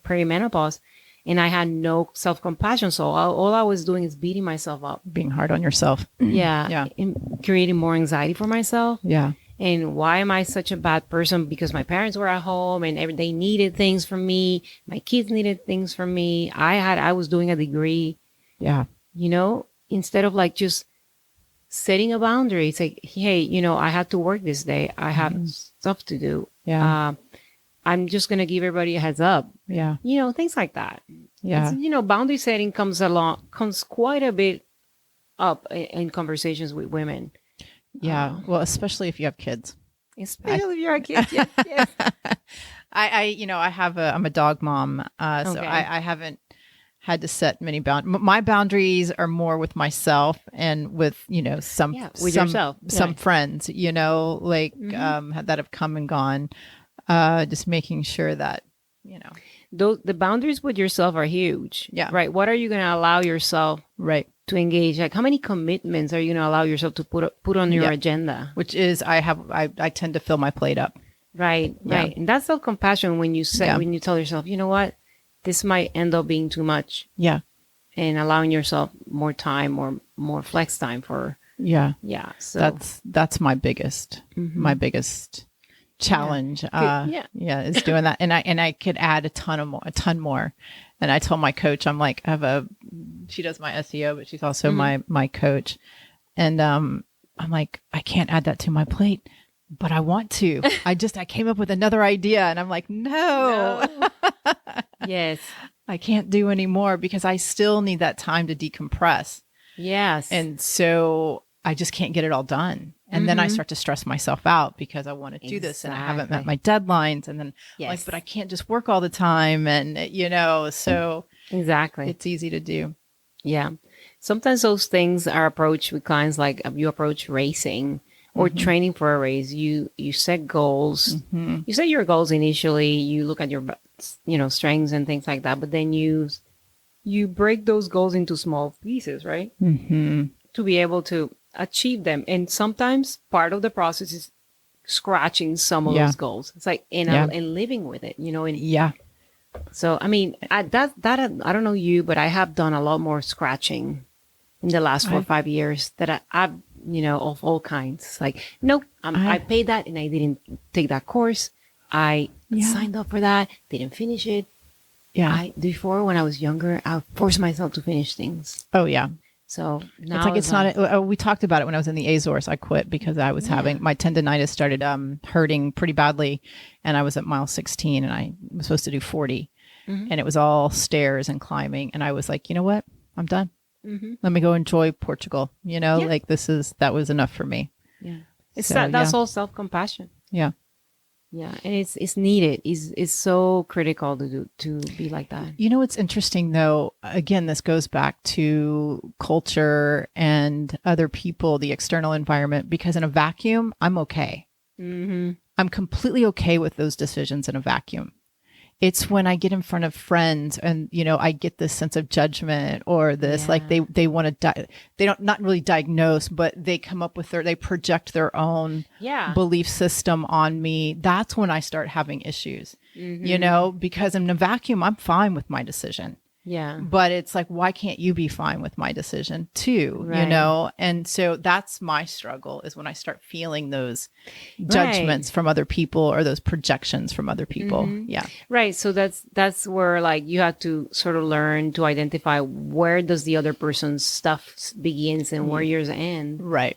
perimenopause. And I had no self-compassion. So all I was doing is beating myself up. Being hard on yourself. Yeah. And creating more anxiety for myself. Yeah. And why am I such a bad person? Because my parents were at home and they needed things from me. My kids needed things from me. I was doing a degree. Yeah. Instead of like just setting a boundary. It's like, hey, I had to work this day. I have stuff to do. Yeah. I'm just going to give everybody a heads up. Yeah. Things like that. Yeah. Boundary setting comes quite a bit up in conversations with women. Yeah. Well, especially if you have kids. Especially if you're a kid. Yes. I'm a dog mom. So I haven't had to set many boundaries. My boundaries are more with myself and with, some friends, that have come and gone. Just making sure that, the boundaries with yourself are huge. Yeah. Right. What are you going to allow yourself to engage? Like, how many commitments are you going to allow yourself to put on your agenda? Which is, I tend to fill my plate up. Right. Yeah. Right. And that's self-compassion when you tell yourself, you know what, this might end up being too much. Yeah. And allowing yourself more time or more flex time for. Yeah. Yeah. So that's my biggest challenge. Is doing that. And I could add a ton more. And I told my coach, I'm like, she does my SEO, but she's also my coach. And I'm like, I can't add that to my plate, but I want to. I came up with another idea, and I'm like, no. Yes. I can't do anymore because I still need that time to decompress. Yes. And so I just can't get it all done. And then I start to stress myself out because I want to do this and I haven't met my deadlines. And then like, but I can't just work all the time. And, so exactly, it's easy to do. Yeah. Sometimes those things are approached with clients like you approach racing or training for a race. You set goals. You set your goals initially. You look at your, strengths and things like that. But then you break those goals into small pieces, right? To be able to achieve them. And sometimes part of the process is scratching some of those goals. It's like, and living with it, So, I mean, I don't know you, but I have done a lot more scratching in the last 4 or 5 years that I've, of all kinds. Like, nope, I paid that and I didn't take that course. I signed up for that, didn't finish it. Yeah. Before, when I was younger, I forced myself to finish things. Oh, yeah. So now it's we talked about it when I was in the Azores. I quit because I was having my tendonitis started hurting pretty badly. And I was at mile 16 and I was supposed to do 40 and it was all stairs and climbing. And I was like, you know what? I'm done. Let me go enjoy Portugal. Like that was enough for me. Yeah. That's all self-compassion. Yeah. Yeah, and it's needed. It's so critical to be like that. It's interesting though. Again, this goes back to culture and other people, the external environment. Because in a vacuum, I'm okay. I'm completely okay with those decisions in a vacuum. It's when I get in front of friends and, I get this sense of judgment or this, like they want to, they don't, not really diagnose, but they come up with they project their own belief system on me. That's when I start having issues, because in a vacuum, I'm fine with my decision. Yeah. But it's like, why can't you be fine with my decision too? Right. And so that's my struggle is when I start feeling those judgments from other people or those projections from other people. Yeah. Right. So that's where like you have to sort of learn to identify where does the other person's stuff begins and where yours end. Right.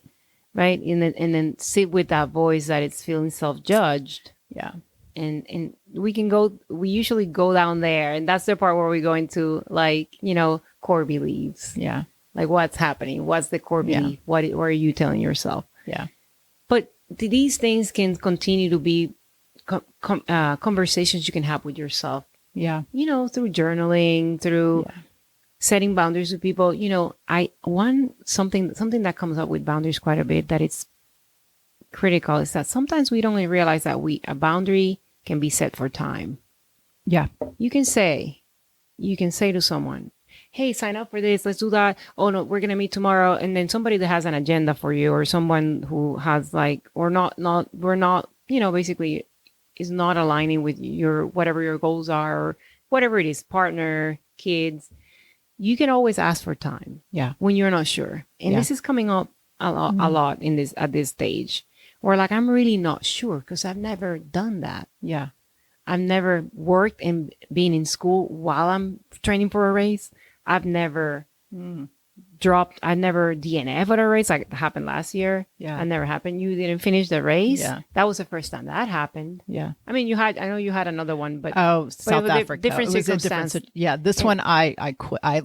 Right. And then sit with that voice that it's feeling self-judged. Yeah. And we usually go down there. And that's the part where we go into like, core beliefs. Yeah. Like what's happening? What's the core belief? What are you telling yourself? Yeah. But these things can continue to be conversations you can have with yourself. Yeah. Through journaling, through setting boundaries with people. Something that comes up with boundaries quite a bit that it's critical is that sometimes we don't even realize that a boundary can be set for time. Yeah. You can say to someone, hey, sign up for this. Let's do that. Oh no, we're going to meet tomorrow. And then somebody that has an agenda for you, or someone who has like, or we're not, basically is not aligning with whatever your goals are, or whatever it is, partner, kids, you can always ask for time. Yeah. When you're not sure. And this is coming up a lot at this stage, where like, I'm really not sure because I've never done that. Yeah. I've never worked and been in school while I'm training for a race. I've never I never DNF at a race, like it happened last year. Yeah. That never happened. You didn't finish the race. Yeah. That was the first time that happened. Yeah. I mean, I know you had another one, but South Africa. Different circumstance. This one I quit. I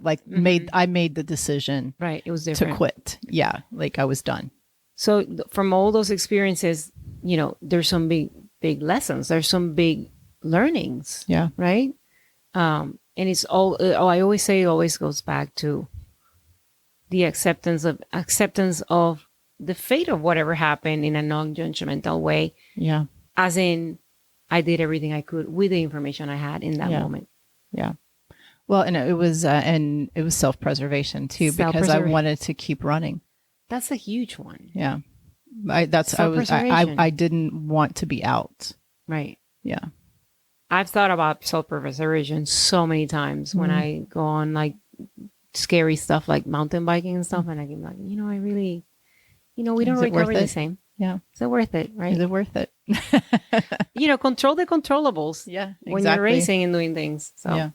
made the decision. Right. It was different. To quit. Yeah. Like I was done. So from all those experiences, there's some big lessons. There's some big learnings. Yeah. Right. And it's all, I always say it always goes back to the acceptance of the fate of whatever happened in a non-judgmental way. Yeah. As in, I did everything I could with the information I had in that moment. Yeah. Well, and it was self-preservation too, because I wanted to keep running. That's a huge one. Yeah. I didn't want to be out. Right. Yeah. I've thought about self-preservation so many times when I go on like scary stuff like mountain biking and stuff. And I get like, I really, we don't recover the same. Yeah. Is it worth it? Right. Is it worth it? Control the controllables. Yeah. Exactly. When you're racing and doing things. So,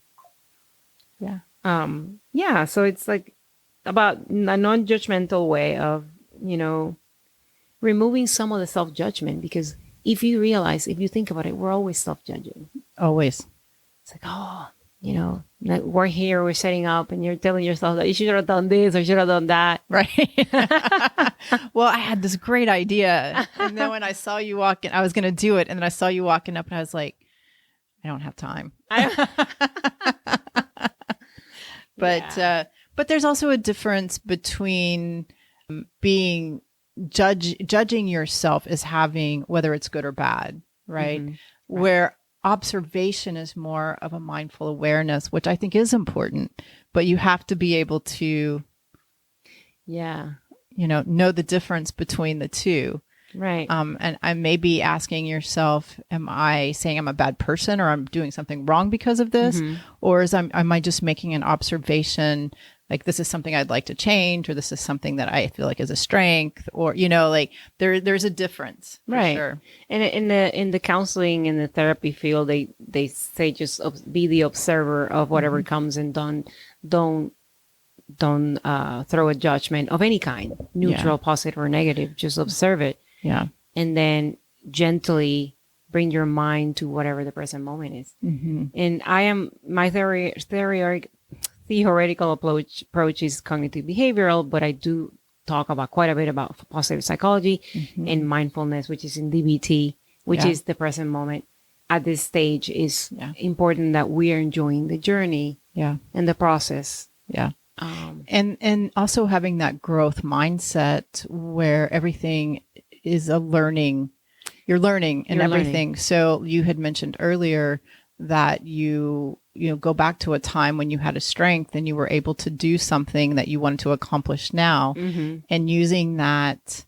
yeah. So it's like about a non-judgmental way of, removing some of the self-judgment, because if you think about it, we're always self-judging. Always. It's like, we're here, we're setting up, and you're telling yourself that you should have done this or should have done that. Right. Well, I had this great idea. And then when I saw you walking, I was going to do it. And then I saw you walking up and I was like, I don't have time. But there's also a difference between being judging yourself as having, whether it's good or bad, right? Mm-hmm. Right. Where observation is more of a mindful awareness, which I think is important, but you have to be able to, know the difference between the two. Right. And I may be asking yourself, am I saying I'm a bad person or I'm doing something wrong because of this? Mm-hmm. Or am I just making an observation, like this is something I'd like to change, or this is something that I feel like is a strength, or, there's a difference. Right. Sure. And in the counseling and the therapy field, they say just be the observer of whatever comes, and don't throw a judgment of any kind, neutral, positive or negative, just observe it. Yeah. And then gently bring your mind to whatever the present moment is. Mm-hmm. And my theoretical approach is cognitive behavioral, but I do talk about quite a bit about positive psychology and mindfulness, which is in DBT, which is the present moment. At this stage is important that we are enjoying the journey and the process. Yeah. And also having that growth mindset where everything is a learning. You're learning and everything. Learning. So you had mentioned earlier that you go back to a time when you had a strength and you were able to do something that you wanted to accomplish now, and using that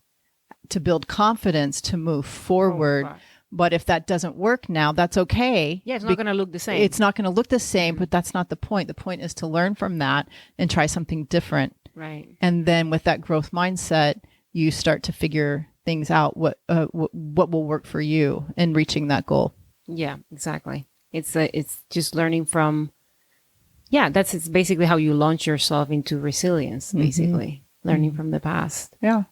to build confidence to move forward. Oh, but if that doesn't work now, that's okay. Yeah, it's not going to look the same. It's not going to look the same, but that's not the point. The point is to learn from that and try something different. Right. And then with that growth mindset, you start to figure things out, what will work for you in reaching that goal. Yeah, exactly. It's just learning from, it's basically how you launch yourself into resilience, basically, learning from the past. Yeah.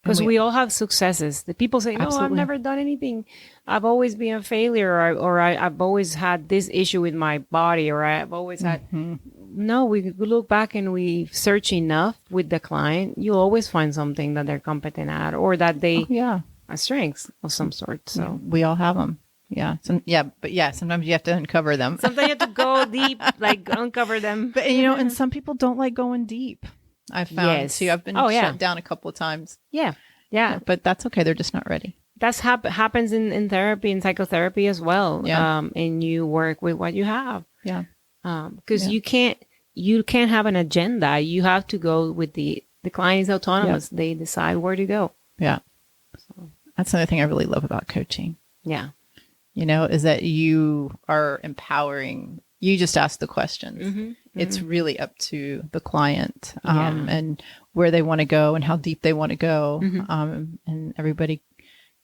Because we all have successes. The people say, no, I've never done anything. I've always been a failure, or I've always had this issue with my body, or I've always had. No, we look back and we search enough with the client. You'll always find something that they're competent at, or that they are strengths of some sort. So we all have them. Yeah. Sometimes you have to uncover them. Sometimes you have to go deep, like uncover them. But, and some people don't like going deep. I've found too. I've been shut down a couple of times. Yeah. But that's okay. They're just not ready. That's happens in therapy and psychotherapy as well. Yeah. And you work with what you have. Yeah. Because you can't you can't have an agenda. You have to go with the client is autonomous. They decide where to go. Yeah. So. That's another thing I really love about coaching. Yeah. Is that you are empowering. You just ask the questions. It's really up to the client and where they want to go and how deep they want to go. And everybody,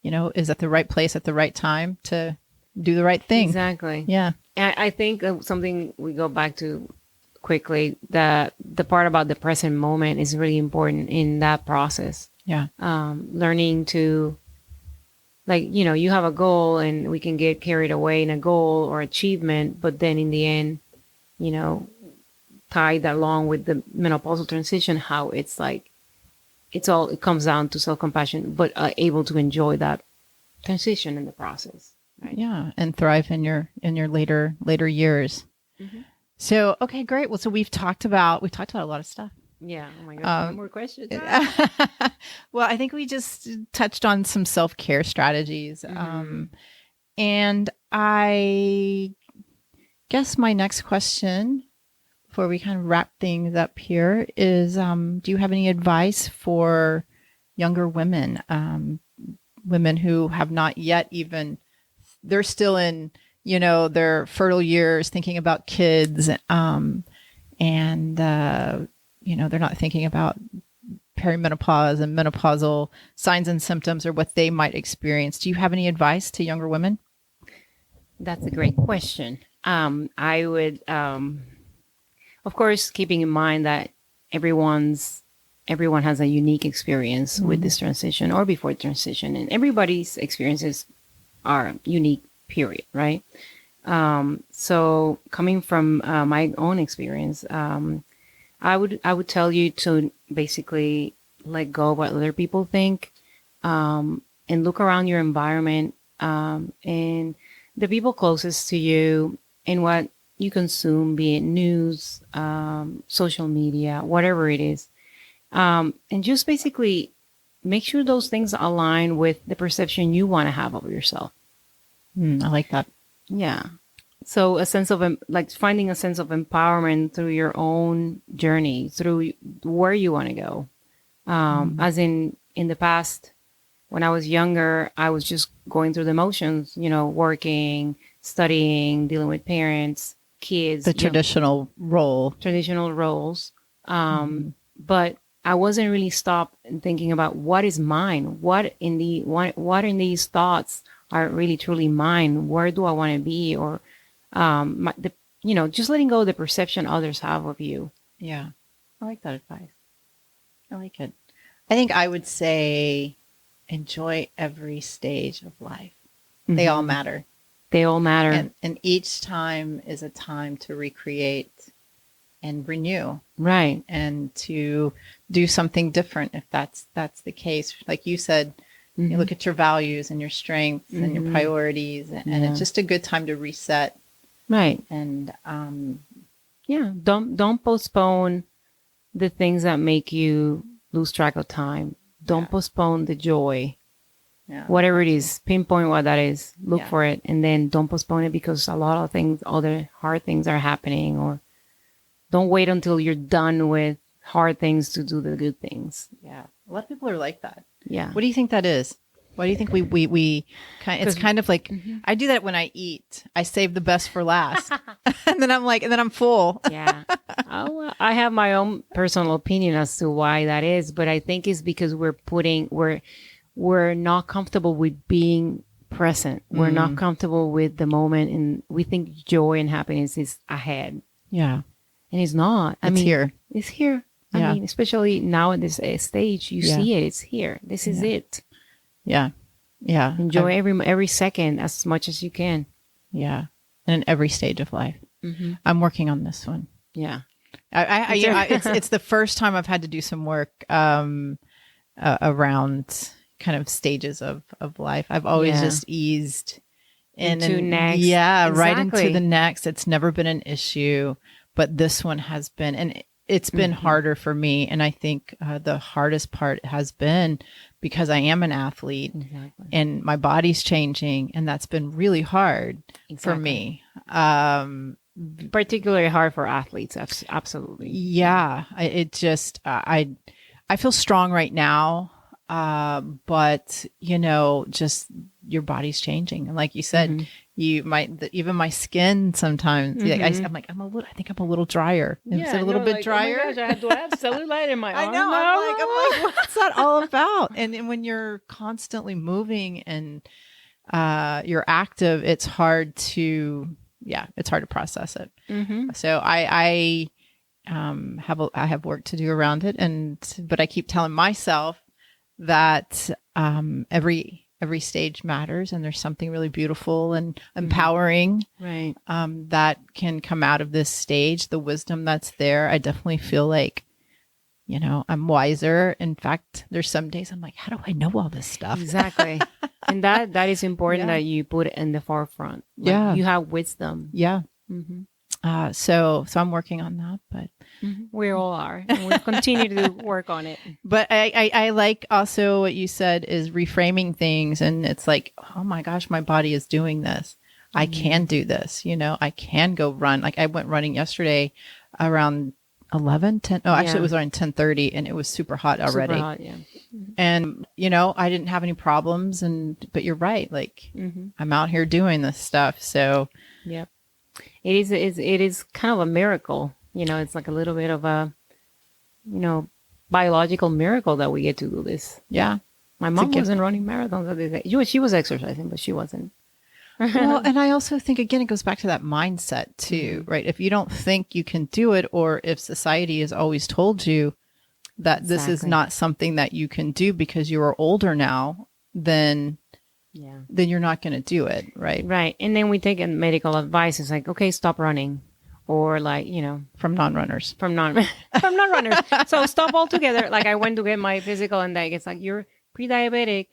is at the right place at the right time to do the right thing. Exactly. Yeah. I think something we go back to quickly, that the part about the present moment is really important in that process. Yeah. Learning to, you have a goal and we can get carried away in a goal or achievement, but then in the end, tied along with the menopausal transition, how it's like, it comes down to self-compassion, but able to enjoy that transition in the process. Right? Yeah. And thrive in your later years. So, okay, great. Well, so we've talked about a lot of stuff. Yeah. Oh my gosh. More questions. Well, I think we just touched on some self-care strategies. And I guess my next question before we kind of wrap things up here is, do you have any advice for younger women, women who have not yet they're still in, their fertile years, thinking about kids, and they're not thinking about perimenopause and menopausal signs and symptoms or what they might experience. Do you have any advice to younger women? That's a great question. I would, of course, keeping in mind that everyone has a unique experience with this transition or before transition, and everybody's experiences are unique, period, right? So coming from my own experience, I would tell you to basically let go of what other people think, and look around your environment, and the people closest to you and what you consume, be it news, social media, whatever it is. And just basically make sure those things align with the perception you want to have of yourself. I like that. Yeah. So a sense of finding a sense of empowerment through your own journey, through where you want to go. As in the past, when I was younger, I was just going through the motions, working, studying, dealing with parents, kids. The traditional roles. But I wasn't really stopped and thinking about what is mine, what in these thoughts are really truly mine. Where do I want to be? Or, just letting go of the perception others have of you. Yeah. I like that advice. I like it. I think I would say enjoy every stage of life. They all matter. They all matter. And each time is a time to recreate and renew. Right. And to do something different if that's the case. Like you said, you look at your values and your strengths and your priorities, and it's just a good time to reset. Right. And don't postpone the things that make you lose track of time. Don't postpone the joy. Yeah. Whatever it is, pinpoint what that is, look for it, and then don't postpone it because a lot of things, other hard things are happening, or don't wait until you're done with hard things to do the good things. Yeah. A lot of people are like that. Yeah. What do you think that is? Why do you think we it's kind of like, I do that when I eat. I save the best for last. and then I'm full. Yeah. I have my own personal opinion as to why that is, but I think it's because we're not comfortable with being present. We're not comfortable with the moment, and we think joy and happiness is ahead. Yeah. And it's not. It's here. It's here. I mean, especially now at this stage, you see it. It's here. This is it. Yeah. Yeah. Enjoy every second as much as you can. Yeah. And in every stage of life. I'm working on this one. Yeah. It's the first time I've had to do some work around kind of stages of life. I've always just eased into next. Yeah, exactly. Right into the next. It's never been an issue, but this one has been, and it's been harder for me. And I think the hardest part has been because I am an athlete and my body's changing, and that's been really hard for me. particularly hard for athletes. Absolutely. Yeah. I feel strong right now. But just your body's changing. And like you said, you might, even my skin sometimes, I think I'm a little drier. Is it a little bit drier? Oh my gosh, do I have cellulite in my arm? I know. I'm like, what's that all about? And when you're constantly moving and you're active, it's hard to process it. So I have work to do around it, but I keep telling myself that every stage matters, and there's something really beautiful and empowering, right? That can come out of this stage. The wisdom that's there, I definitely feel like, I'm wiser. In fact, there's some days I'm like, how do I know all this stuff? Exactly. And that is important that you put it in the forefront. You have wisdom. Yeah. So I'm working on that, but we all are, and we'll continue to work on it. But I like also what you said is reframing things. And it's like, oh my gosh, my body is doing this. I can do this. I can go run. Like I went running yesterday around 10. Oh, actually it was around 10:30 and it was super hot already. Super hot, yeah. And, I didn't have any problems. But you're right. Like I'm out here doing this stuff. So yep. It is kind of a miracle. It's like a little bit of a, biological miracle that we get to do this. Yeah. My mom wasn't running marathons. She was exercising, but she wasn't. Well, and I also think, again, it goes back to that mindset too, right? If you don't think you can do it, or if society has always told you that this is not something that you can do because you are older now, then you're not going to do it, right? Right. And then we take medical advice. It's like, okay, stop running. Or like, from non-runners. From non-runners. So stop altogether. Like I went to get my physical and it's like, you're pre-diabetic,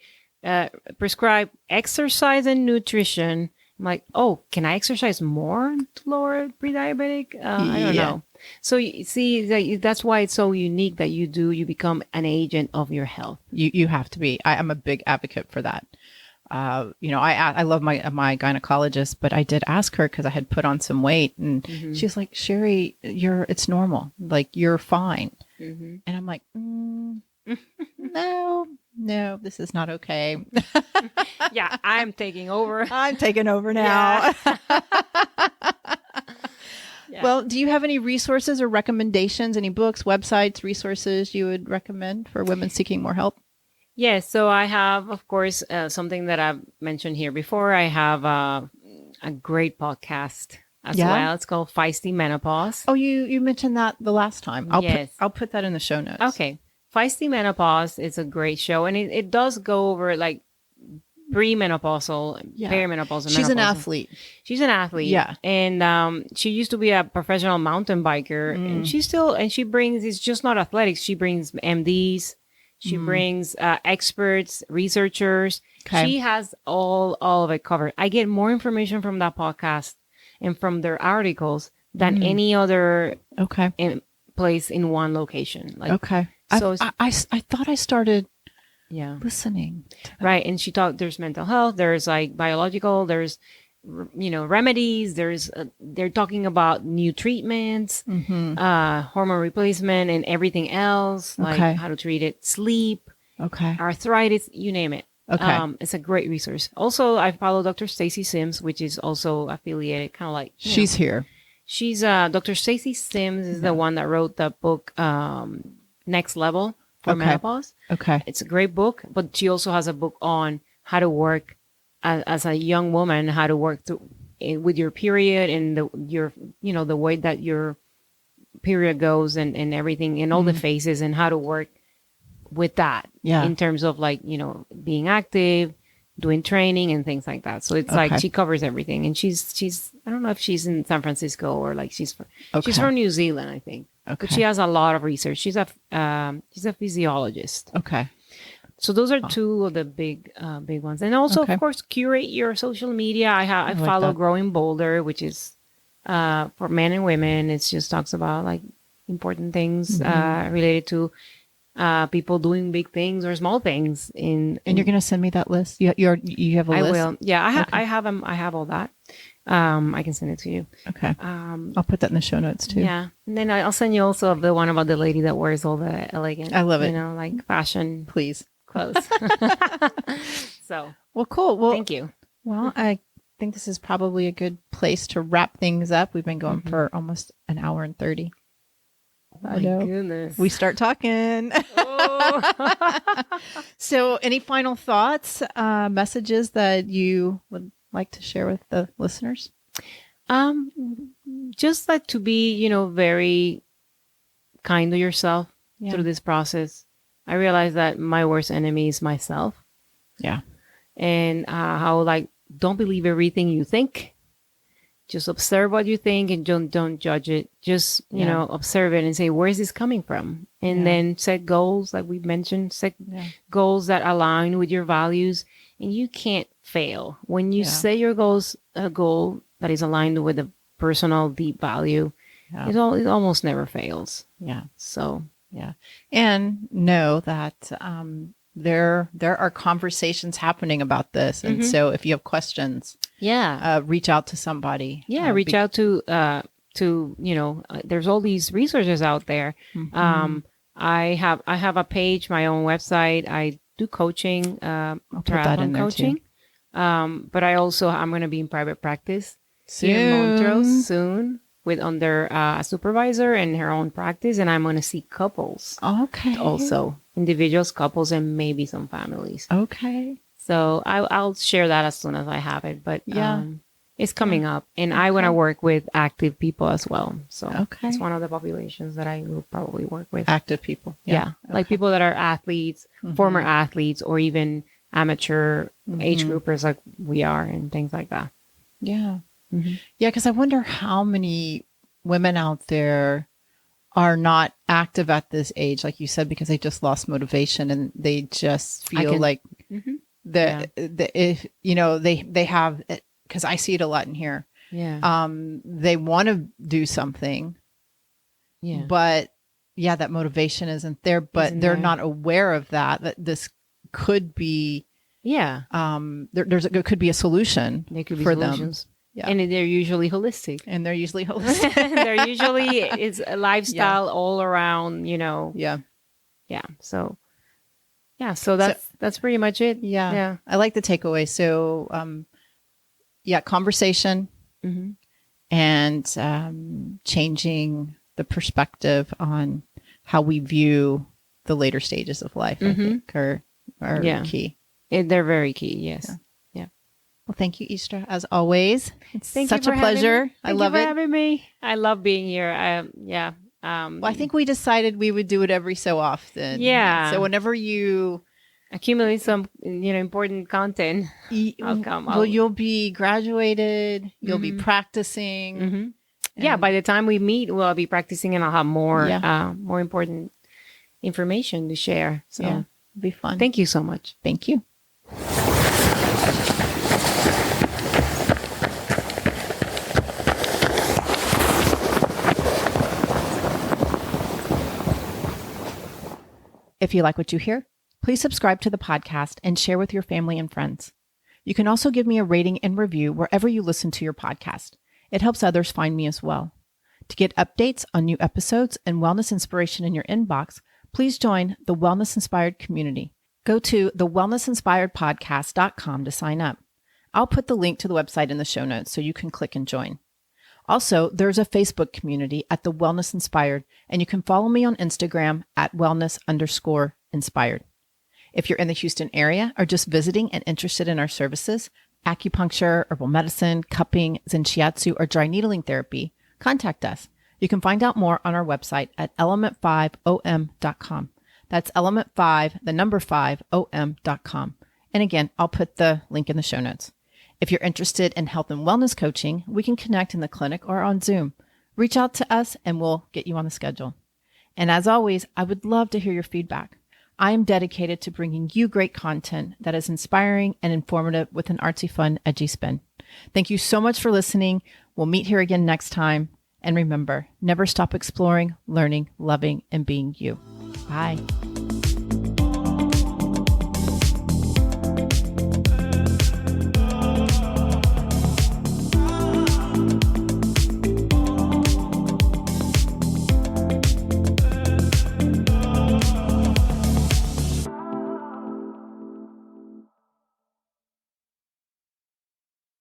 prescribe exercise and nutrition. I'm like, oh, can I exercise more to lower pre-diabetic? I don't know. So you see, that's why it's so unique that you become an agent of your health. You have to be. I'm a big advocate for that. I love my gynecologist, but I did ask her because I had put on some weight, and she's like, Sherry, it's normal. Like you're fine. And I'm like, no, this is not okay. Yeah, I'm taking over. I'm taking over now. Yeah. Well, do you have any resources or recommendations, any books, websites, resources you would recommend for women seeking more help? Yes. So I have, of course, something that I've mentioned here before. I have a great podcast as well. It's called Feisty Menopause. Oh, you mentioned that the last time. I'll put that in the show notes. Okay. Feisty Menopause is a great show. And it does go over like premenopausal, perimenopausal. She's an athlete. She's an athlete. Yeah. And she used to be a professional mountain biker. And she brings, it's just not athletics. She brings MDs. She brings experts, researchers. Okay. She has all of it covered. I get more information from that podcast and from their articles than any other place in one location. So I thought I started listening. Right. And there's mental health, there's like biological, there's remedies, they're talking about new treatments, hormone replacement and everything else, like how to treat it, sleep, arthritis, you name it. It's a great resource. Also, I follow Dr. Stacy Sims, which is also affiliated, kind of like she's here. She's Dr. Stacy Sims is the one that wrote the book Next Level for Menopause. It's a great book, but she also has a book on how to work as a young woman, how to work with your period and the way that your period goes and everything and all the phases, and how to work with that in terms of like, being active, doing training and things like that. So it's like she covers everything. And she's I don't know if she's in San Francisco or like she's from New Zealand, I think. But she has a lot of research. She's a physiologist. So those are two of the big ones. And also, of course, curate your social media. I follow Growing Bolder, which is for men and women. It just talks about like important things related to people doing big things or small things. And you're going to send me that list? You have a list? I will. Yeah, I have them. I have all that. I can send it to you. Okay. I'll put that in the show notes too. Yeah. And then I'll send you also the one about the lady that wears all the elegant, I love it. you know, like fashion Please. clothes. So, well, cool. Well, thank you. Well, I think this is probably a good place to wrap things up. We've been going for almost an hour and 30. Oh my goodness. We start talking. Oh. So any final thoughts, messages that you would like to share with the listeners? Just like to be, you know, very kind to yourself through this process. I realized that my worst enemy is myself. Yeah. And how, like, don't believe everything you think. Just observe what you think and don't judge it. Just, you know, observe it and say, where is this coming from? And then set goals, like we mentioned, set goals that align with your values. And you can't fail. When you set your goals, a goal that is aligned with a personal deep value, it almost never fails. Yeah. So, yeah. And know that there are conversations happening about this. And so if you have questions, reach out to somebody. Yeah, reach out to, you know, there's all these resources out there. I have a page, my own website. I do coaching, triathlon coaching. But I'm going to be in private practice here in Montrose soon with under a supervisor and her own practice. And I'm going to see couples. Okay. Also individuals, couples, and maybe some families. Okay. So I'll share that as soon as I have it. But it's coming up. And I want to work with active people as well. So it's one of the populations that I will probably work with. Active people. Yeah. Like people that are athletes, former athletes, or even amateur age groupers like we are and things like that. Yeah. Yeah, because I wonder how many women out there are not active at this age, like you said, because they just lost motivation and they just feel like if you know, they have, because I see it a lot in here. Yeah. They want to do something. Yeah. But that motivation isn't there, but they're not aware of that this could be. Yeah. There could be a solution for them. Yeah. And they're usually holistic. They're usually it's a lifestyle all around, you know. Yeah. Yeah. So that's pretty much it. Yeah. Yeah. I like the takeaway. So, conversation and changing the perspective on how we view the later stages of life, I think are key. They're very key. Yes. Yeah. Well, thank you, Istra, as always. It's such a pleasure. I love it. Thank you for having me. I love being here. Well, I think we decided we would do it every so often. Yeah. So whenever you accumulate some, you know, important content, I'll come. Well, you'll be graduated. You'll be practicing. Yeah. By the time we meet, we'll be practicing, and I'll have more important information to share. So it'll be fun. Thank you so much. Thank you. If you like what you hear, please subscribe to the podcast and share with your family and friends. You can also give me a rating and review wherever you listen to your podcast. It helps others find me as well. To get updates on new episodes and wellness inspiration in your inbox, please join the Wellness Inspired community. Go to thewellnessinspiredpodcast.com to sign up. I'll put the link to the website in the show notes so you can click and join. Also, there's a Facebook community at The Wellness Inspired, and you can follow me on Instagram at wellness_inspired. If you're in the Houston area or just visiting and interested in our services, acupuncture, herbal medicine, cupping, zen shiatsu, or dry needling therapy, contact us. You can find out more on our website at element5om.com. That's element5om.com. And again, I'll put the link in the show notes. If you're interested in health and wellness coaching, we can connect in the clinic or on Zoom. Reach out to us and we'll get you on the schedule. And as always, I would love to hear your feedback. I am dedicated to bringing you great content that is inspiring and informative with an artsy, fun, edgy spin. Thank you so much for listening. We'll meet here again next time. And remember, never stop exploring, learning, loving, and being you. Bye.